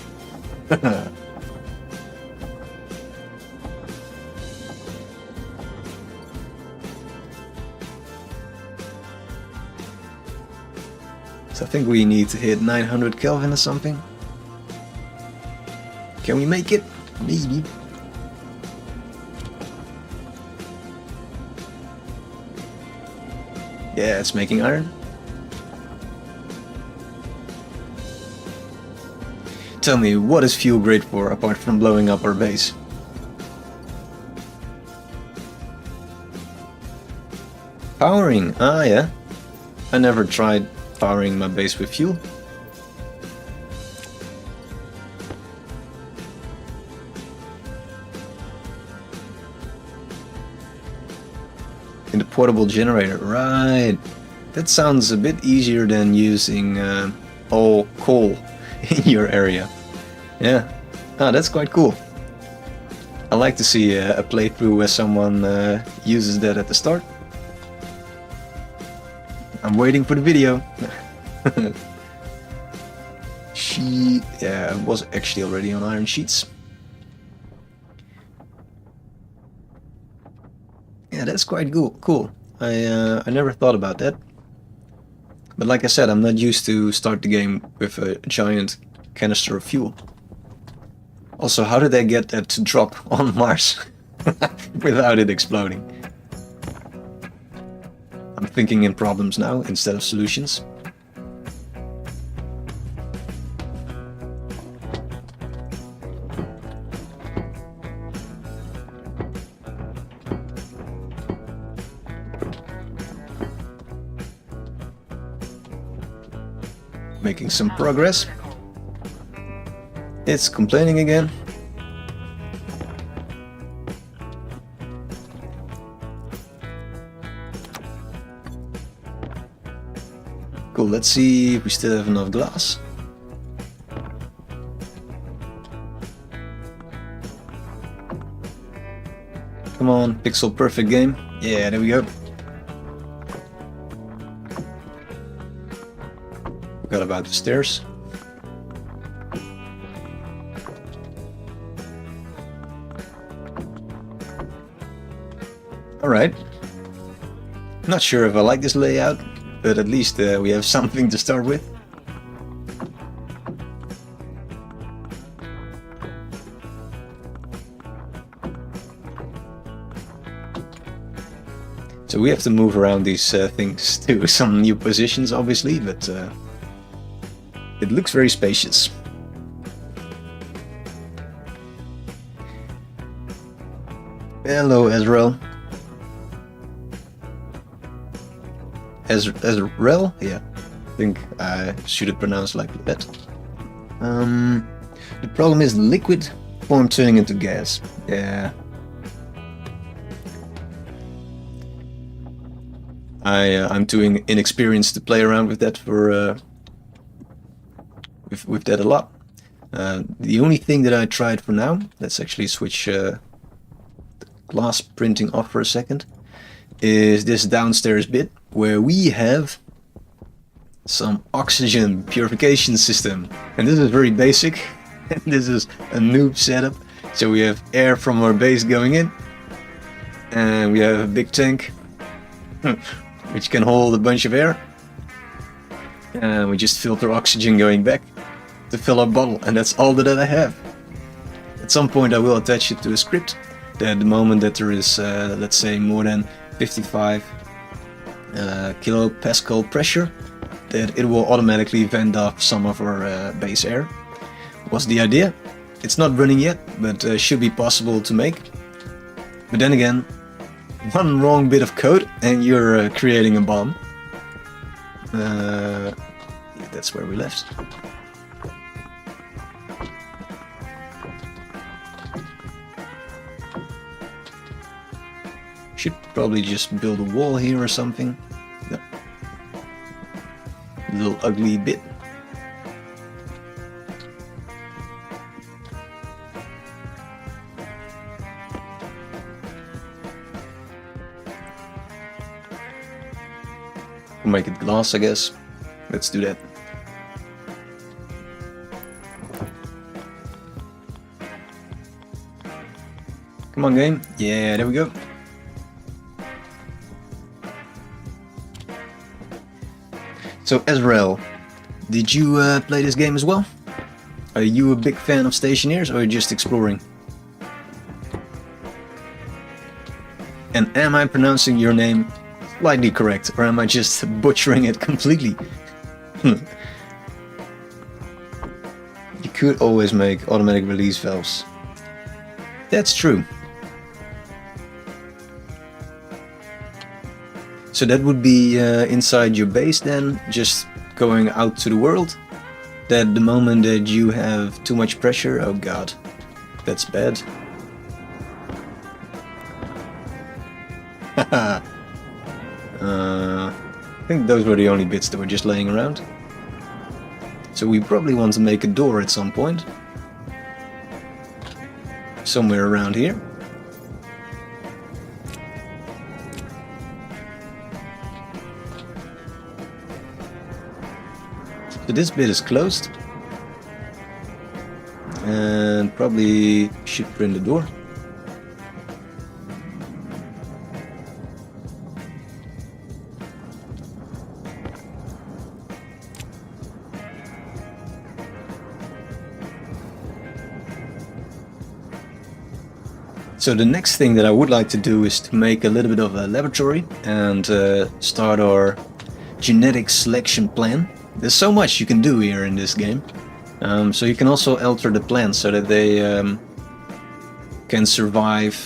So I think we need to hit 900 Kelvin or something. Can we make it? Maybe. Yeah, it's making iron. Tell me, what is fuel great for apart from blowing up our base? Powering, ah yeah. I never tried powering my base with fuel. In the portable generator, right. That sounds a bit easier than using all coal in your area. Yeah, ah, that's quite cool. I like to see a playthrough where someone uses that at the start. I'm waiting for the video. Yeah, it was actually already on iron sheets. Yeah, that's quite cool. I never thought about that. But like I said, I'm not used to start the game with a giant canister of fuel. Also, how did they get that to drop on Mars without it exploding? I'm thinking in problems now instead of solutions. Making some progress. It's complaining again. Cool, let's see if we still have enough glass. Come on, pixel perfect game. Yeah, there we go. Forgot about the stairs. Alright. Not sure if I like this layout, but at least we have something to start with. So we have to move around these things to some new positions, obviously, but it looks very spacious. Hello, Ezreal. Ezreal? Yeah, I think I should have pronounced like that. The problem is liquid form turning into gas. Yeah. I'm too inexperienced to play around with that for with that a lot. The only thing that I tried for now, let's actually switch the glass printing off for a second, is this downstairs bit where we have some oxygen purification system. And this is very basic. This is a noob setup. So we have air from our base going in, and we have a big tank which can hold a bunch of air, and we just filter oxygen going back to fill our bottle, and that's all that I have. At some point I will attach it to a script that the moment that there is let's say more than 55 kilopascal pressure, that it will automatically vent off some of our base air. Was the idea. It's not running yet, but should be possible to make. But then again, one wrong bit of code and you're creating a bomb. Yeah, that's where we left. Should probably just build a wall here or something. No. Little ugly bit. We'll make it glass, I guess. Let's do that. Come on, game. Yeah, there we go. So, Ezreal, did you play this game as well? Are you a big fan of Stationeers, or are you just exploring? And am I pronouncing your name slightly correct, or am I just butchering it completely? You could always make automatic release valves. That's true. So that would be inside your base then, just going out to the world? That the moment that you have too much pressure, oh god, that's bad. I think those were the only bits that were just laying around. So we probably want to make a door at some point. Somewhere around here. So this bit is closed. And probably should print the door. So the next thing that I would like to do is to make a little bit of a laboratory and start our genetic selection plan. There's so much you can do here in this game. So you can also alter the plants so that they can survive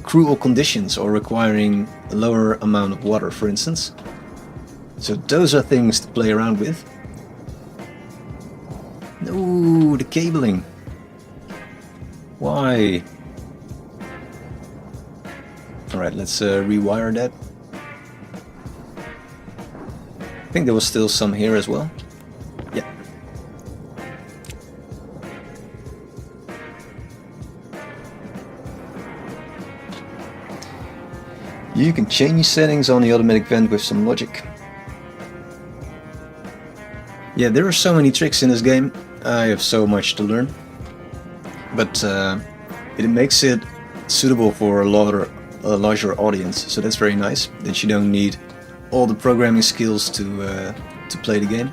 cruel conditions or requiring a lower amount of water, for instance. So those are things to play around with. No, the cabling. Why? Alright, let's rewire that. I think there was still some here as well. Yeah. You can change settings on the automatic vent with some logic. Yeah, there are so many tricks in this game. I have so much to learn. But it makes it suitable for a larger audience, so that's very nice that you don't need all the programming skills to play the game.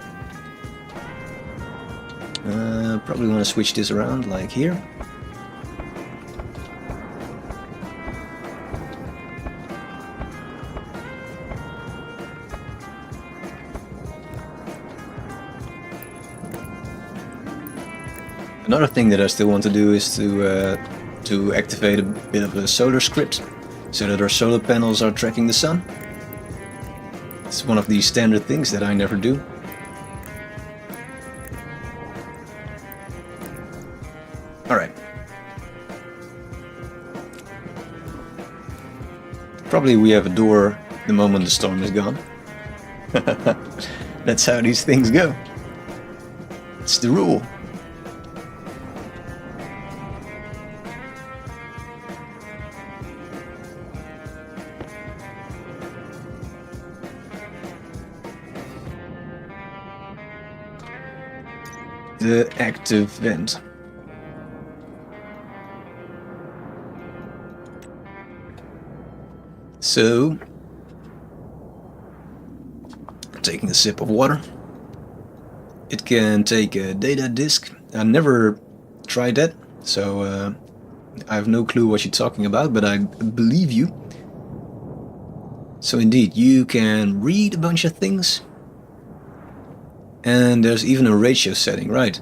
Probably want to switch this around, like here. Another thing that I still want to do is to activate a bit of a solar script, so that our solar panels are tracking the sun. It's one of these standard things that I never do. Alright. Probably we have a door the moment the storm is gone. That's how these things go. It's the rule. the active vent. So, taking a sip of water. It can take a data disk. I never tried that, so I have no clue what you're talking about, but I believe you. So indeed, you can read a bunch of things. And there's even a ratio setting, right?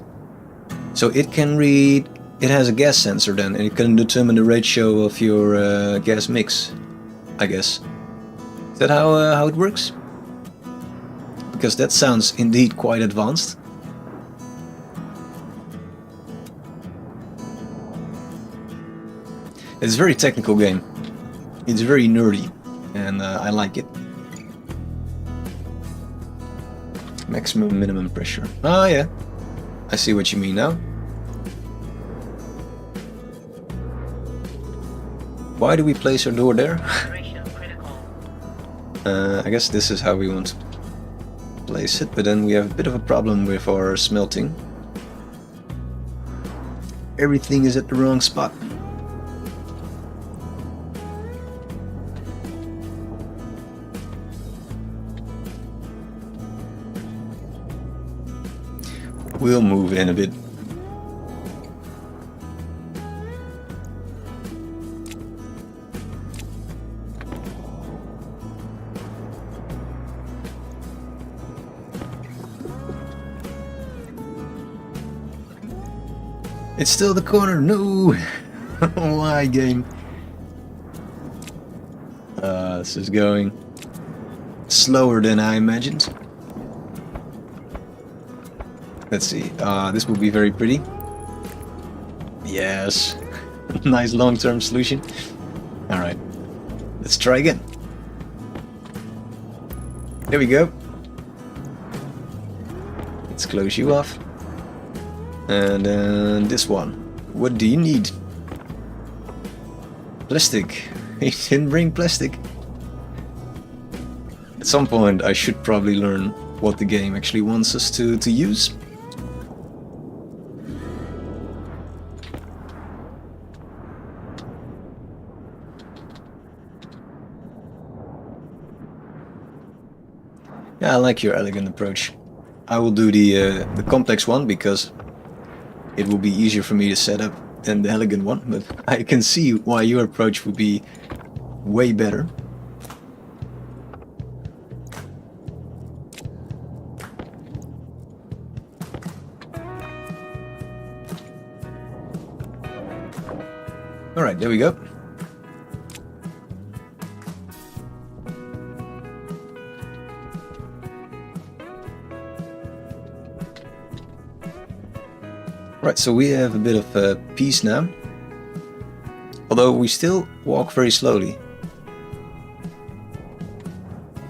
So it can read, it has a gas sensor then, and it can determine the ratio of your gas mix, I guess. Is that how it works? Because that sounds indeed quite advanced. It's a very technical game. It's very nerdy, and I like it. Maximum minimum pressure. Ah, yeah. I see what you mean now. Why do we place our door there? I guess this is how we want to place it, but then we have a bit of a problem with our smelting. Everything is at the wrong spot. We'll move in a bit. It's still the corner. No! Why, game? This is going slower than I imagined. Let's see. This will be very pretty. Yes. Nice long-term solution. Alright. Let's try again. There we go. Let's close you off. And then this one. What do you need? Plastic. He didn't bring plastic. At some point I should probably learn what the game actually wants us to use. Yeah, I like your elegant approach. I will do the complex one because it will be easier for me to set up than the elegant one, but I can see why your approach would be way better. Alright, there we go. Right, so we have a bit of peace now. Although we still walk very slowly.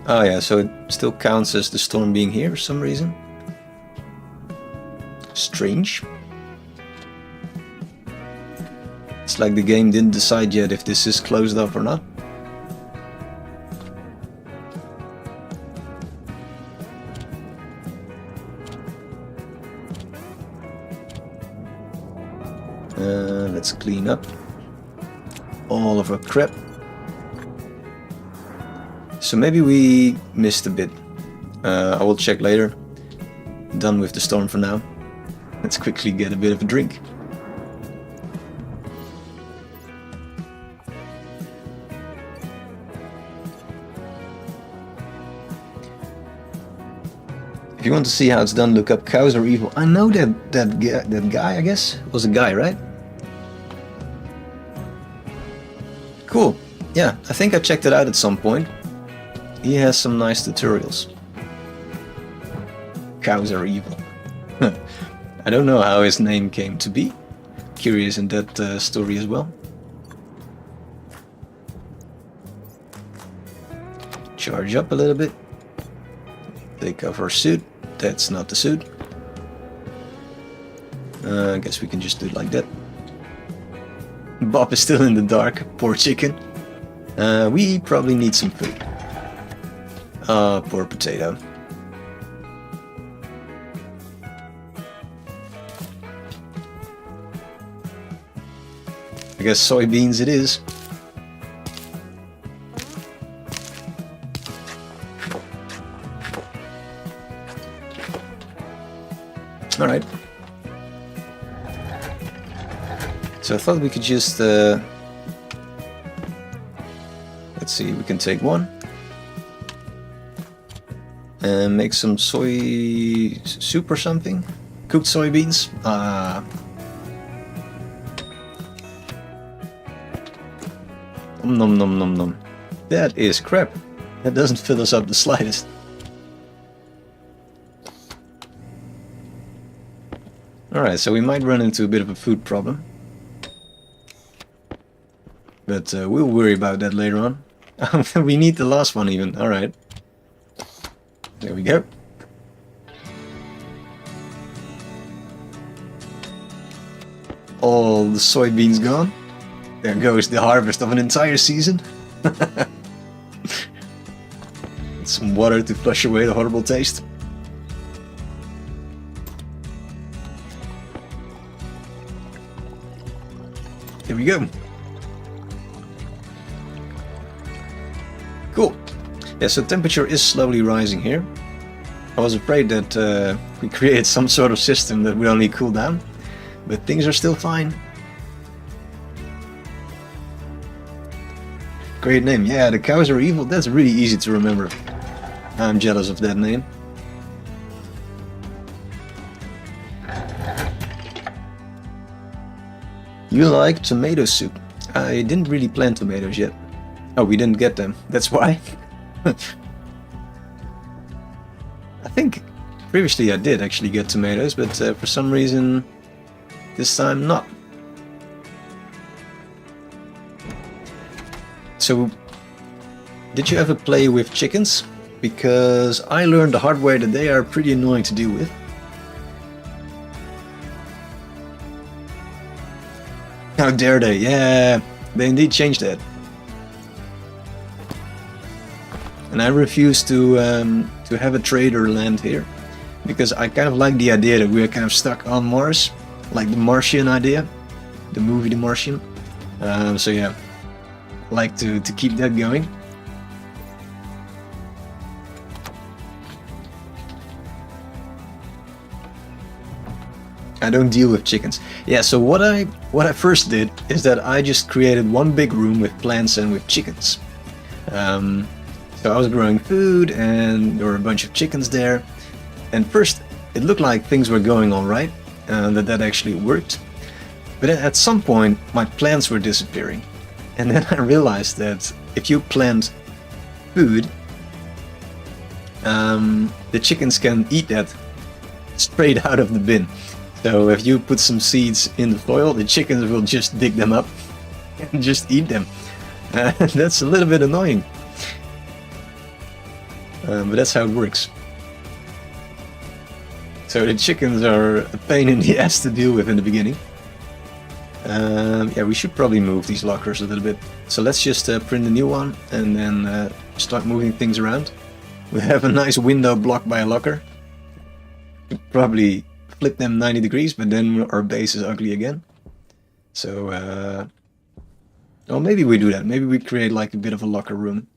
Oh yeah, so it still counts as the storm being here for some reason. Strange. It's like the game didn't decide yet if this is closed up or not. Let's clean up all of our crap. So maybe we missed a bit. I will check later. Done with the storm for now. Let's quickly get a bit of a drink. If you want to see how it's done, look up Cows Are Evil. I know that guy, I guess, was a guy, right? Cool. Yeah, I think I checked it out at some point. He has some nice tutorials. Cows Are Evil. I don't know how his name came to be. Curious in that story as well. Charge up a little bit. Take off our suit. That's not the suit. I guess we can just do it like that. Bob is still in the dark. Poor chicken. We probably need some food. Poor potato. I guess soybeans it is. Alright. So I thought we could just... let's see, we can take one. And make some soy soup or something. Cooked soybeans. Nom nom nom nom. That is crap. That doesn't fill us up the slightest. Alright, so we might run into a bit of a food problem. But we'll worry about that later on. We need the last one even. Alright. There we go. All the soybeans gone. There goes the harvest of an entire season. Some water to flush away the horrible taste. Here we go. Cool. Yeah, so temperature is slowly rising here. I was afraid that we created some sort of system that would only cool down, but things are still fine. Great name. Yeah, the cows are evil. That's really easy to remember. I'm jealous of that name. You like tomato soup? I didn't really plant tomatoes yet. Oh, we didn't get them. That's why. I think previously I did actually get tomatoes, but for some reason this time not. So, did you ever play with chickens? Because I learned the hard way that they are pretty annoying to deal with. How dare they? Yeah, they indeed changed that. And I refuse to have a trader land here, because I kind of like the idea that we're kind of stuck on Mars, like the Martian idea, the movie The Martian. So yeah, I like to keep that going. I don't deal with chickens. Yeah, so what I first did is that I just created one big room with plants and with chickens. So I was growing food and there were a bunch of chickens there. And first it looked like things were going all right, that actually worked. But then at some point my plants were disappearing. And then I realized that if you plant food, the chickens can eat that straight out of the bin. So if you put some seeds in the soil, the chickens will just dig them up and just eat them. That's a little bit annoying. But that's how it works. So the chickens are a pain in the ass to deal with in the beginning. Yeah, we should probably move these lockers a little bit. So let's just print a new one and then start moving things around. We have a nice window blocked by a locker. Probably flip them 90 degrees, but then our base is ugly again. So, well, maybe we do that. Maybe we create like a bit of a locker room.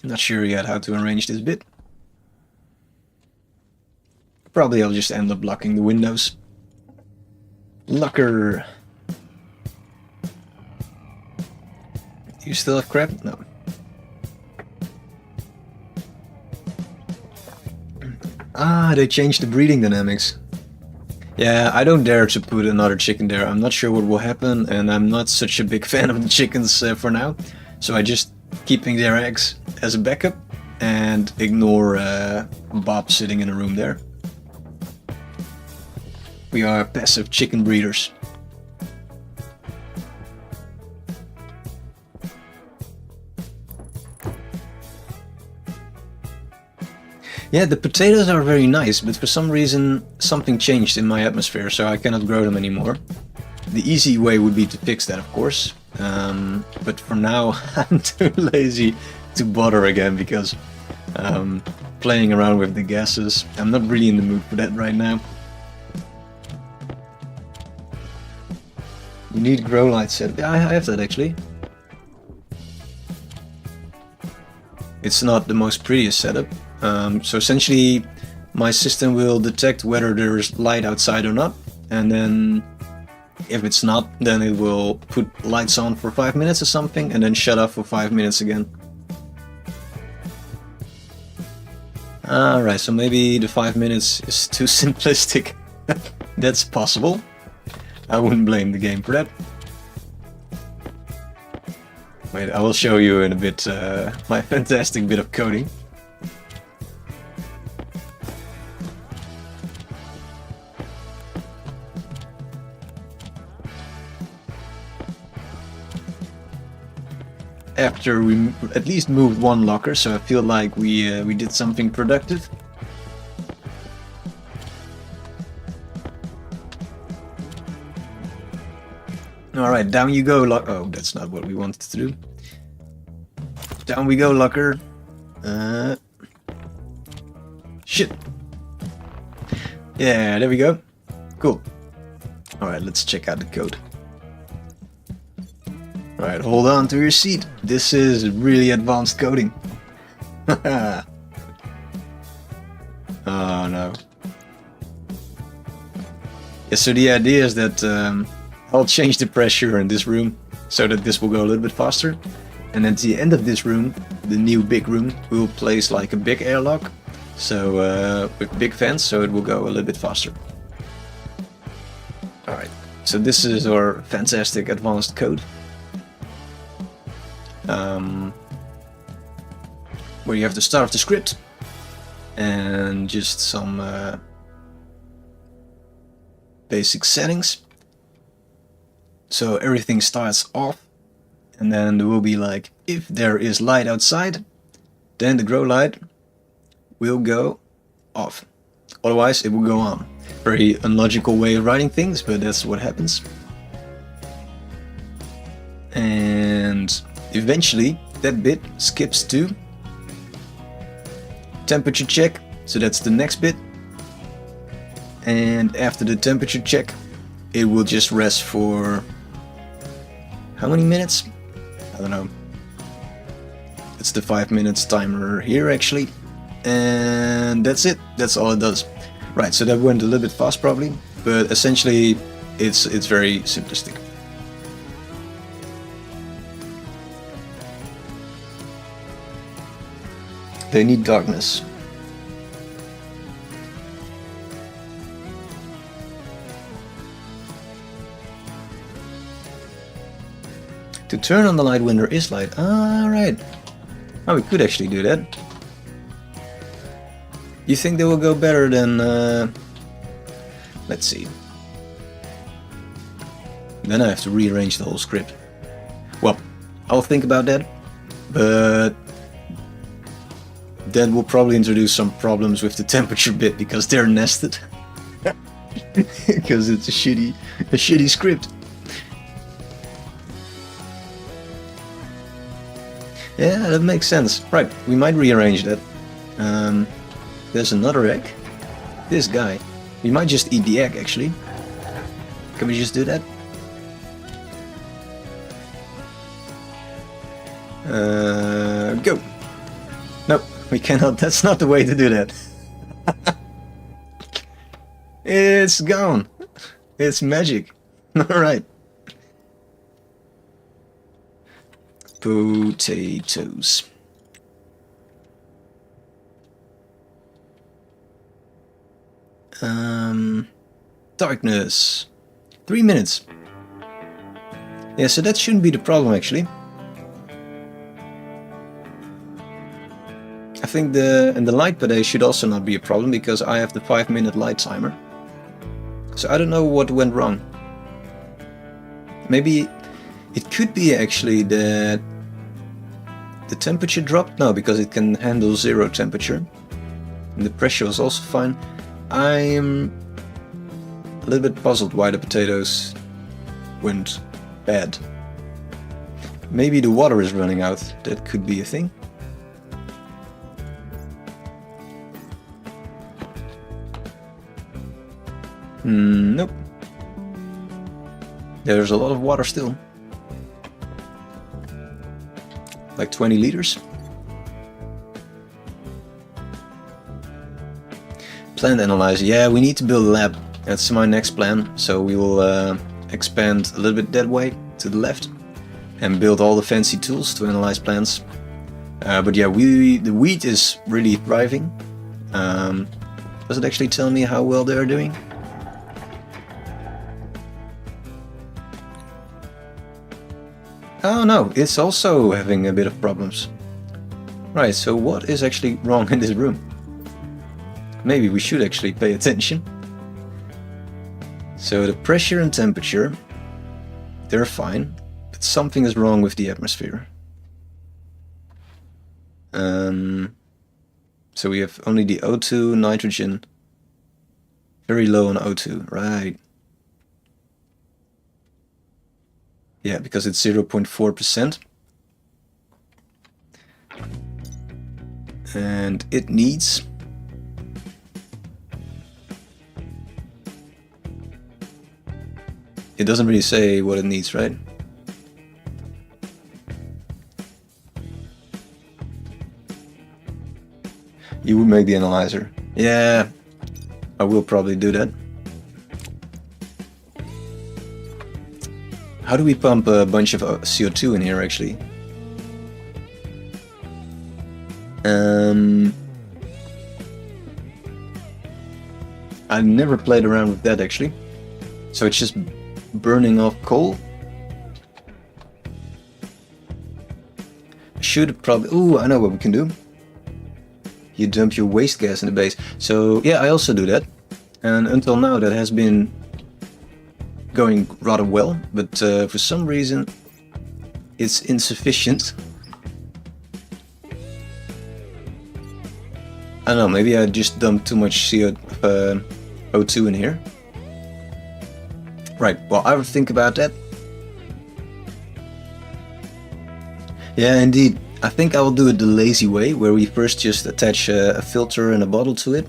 Not sure yet how to arrange this bit. Probably I'll just end up blocking the windows. Locker. You still have crap? No. Ah, they changed the breeding dynamics. Yeah, I don't dare to put another chicken there. I'm not sure what will happen, and I'm not such a big fan of the chickens for now. So I just keeping their eggs as a backup and ignore Bob sitting in a room there. We are passive chicken breeders. Yeah, the potatoes are very nice, but for some reason something changed in my atmosphere, so I cannot grow them anymore. The easy way would be to fix that, of course, but for now I'm too lazy to bother again, because playing around with the gases, I'm not really in the mood for that right now. We need grow light set. Yeah, I have that actually. It's not the most prettiest setup. So essentially my system will detect whether there's light outside or not, and then if it's not, then it will put lights on for 5 minutes or something and then shut off for 5 minutes again. Alright, so maybe the 5 minutes is too simplistic. That's possible. I wouldn't blame the game for that. Wait, I will show you in a bit my fantastic bit of coding. After we at least moved one locker, so I feel like we did something productive. Alright, down you go, locker. Oh, that's not what we wanted to do. Down we go, locker. Shit. Yeah, there we go. Cool. Alright, let's check out the code. Alright, hold on to your seat. This is really advanced coding. Oh no. Yeah, so the idea is that I'll change the pressure in this room so that this will go a little bit faster. And at the end of this room, the new big room, we'll place like a big airlock. So with big fans, so it will go a little bit faster. Alright, so this is our fantastic advanced code. Where you have the start of the script and just some basic settings. So everything starts off, and then there will be like, if there is light outside, then the grow light will go off. Otherwise it will go on. Very unlogical way of writing things, but that's what happens. And eventually that bit skips to temperature check, so that's the next bit. And after the temperature check, it will just rest for how many minutes? I don't know. It's the 5 minutes timer here actually. And that's it. That's all it does. Right, so that went a little bit fast probably, but essentially it's very simplistic. They need darkness. To turn on the light when there is light. Alright. Oh, we could actually do that. You think they will go better than... let's see. Then I have to rearrange the whole script. Well, I'll think about that. But... that will probably introduce some problems with the temperature bit because they're nested. Because it's a shitty script. Yeah, that makes sense. Right, we might rearrange that. There's another egg. This guy. We might just eat the egg actually. Can we just do that? Go. Nope. We cannot, that's not the way to do that. It's gone. It's magic. Alright. Potatoes. Darkness. 3 minutes. Yeah, so that shouldn't be the problem actually. I think the light per day should also not be a problem because I have the 5-minute light timer. So I don't know what went wrong. Maybe it could be actually that the temperature dropped. No, because it can handle 0 temperature. And the pressure was also fine. I'm a little bit puzzled why the potatoes went bad. Maybe the water is running out. That could be a thing. Nope. There's a lot of water still. Like 20 liters. Plant analyzer. Yeah, we need to build a lab. That's my next plan. So we will expand a little bit that way to the left and build all the fancy tools to analyze plants. But yeah, the wheat is really thriving. Does it actually tell me how well they're doing? Oh no, it's also having a bit of problems. Right, so what is actually wrong in this room? Maybe we should actually pay attention. So the pressure and temperature, they're fine, but something is wrong with the atmosphere. So we have only the O2, nitrogen, very low on O2, right? Yeah, because it's 0.4%. And it needs... It doesn't really say what it needs, right? You would make the analyzer. Yeah, I will probably do that. How do we pump a bunch of CO2 in here, actually? I never played around with that, actually. So it's just burning off coal. Should probably... Ooh, I know what we can do. You dump your waste gas in the base. So yeah, I also do that. And until now that has been going rather well. But for some reason it's insufficient. I don't know, maybe I just dumped too much O2 in here. Right, well, I will think about that. Yeah, indeed. I think I will do it the lazy way, where we first just attach a filter and a bottle to it.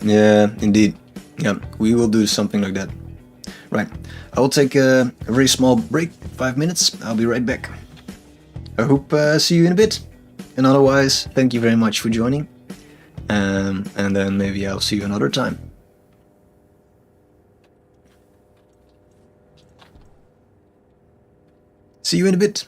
Yeah, indeed. Yeah, we will do something like that. Right, I will take a very small break, 5 minutes. I'll be right back. I hope see you in a bit. And otherwise, thank you very much for joining. And then maybe I'll see you another time. See you in a bit.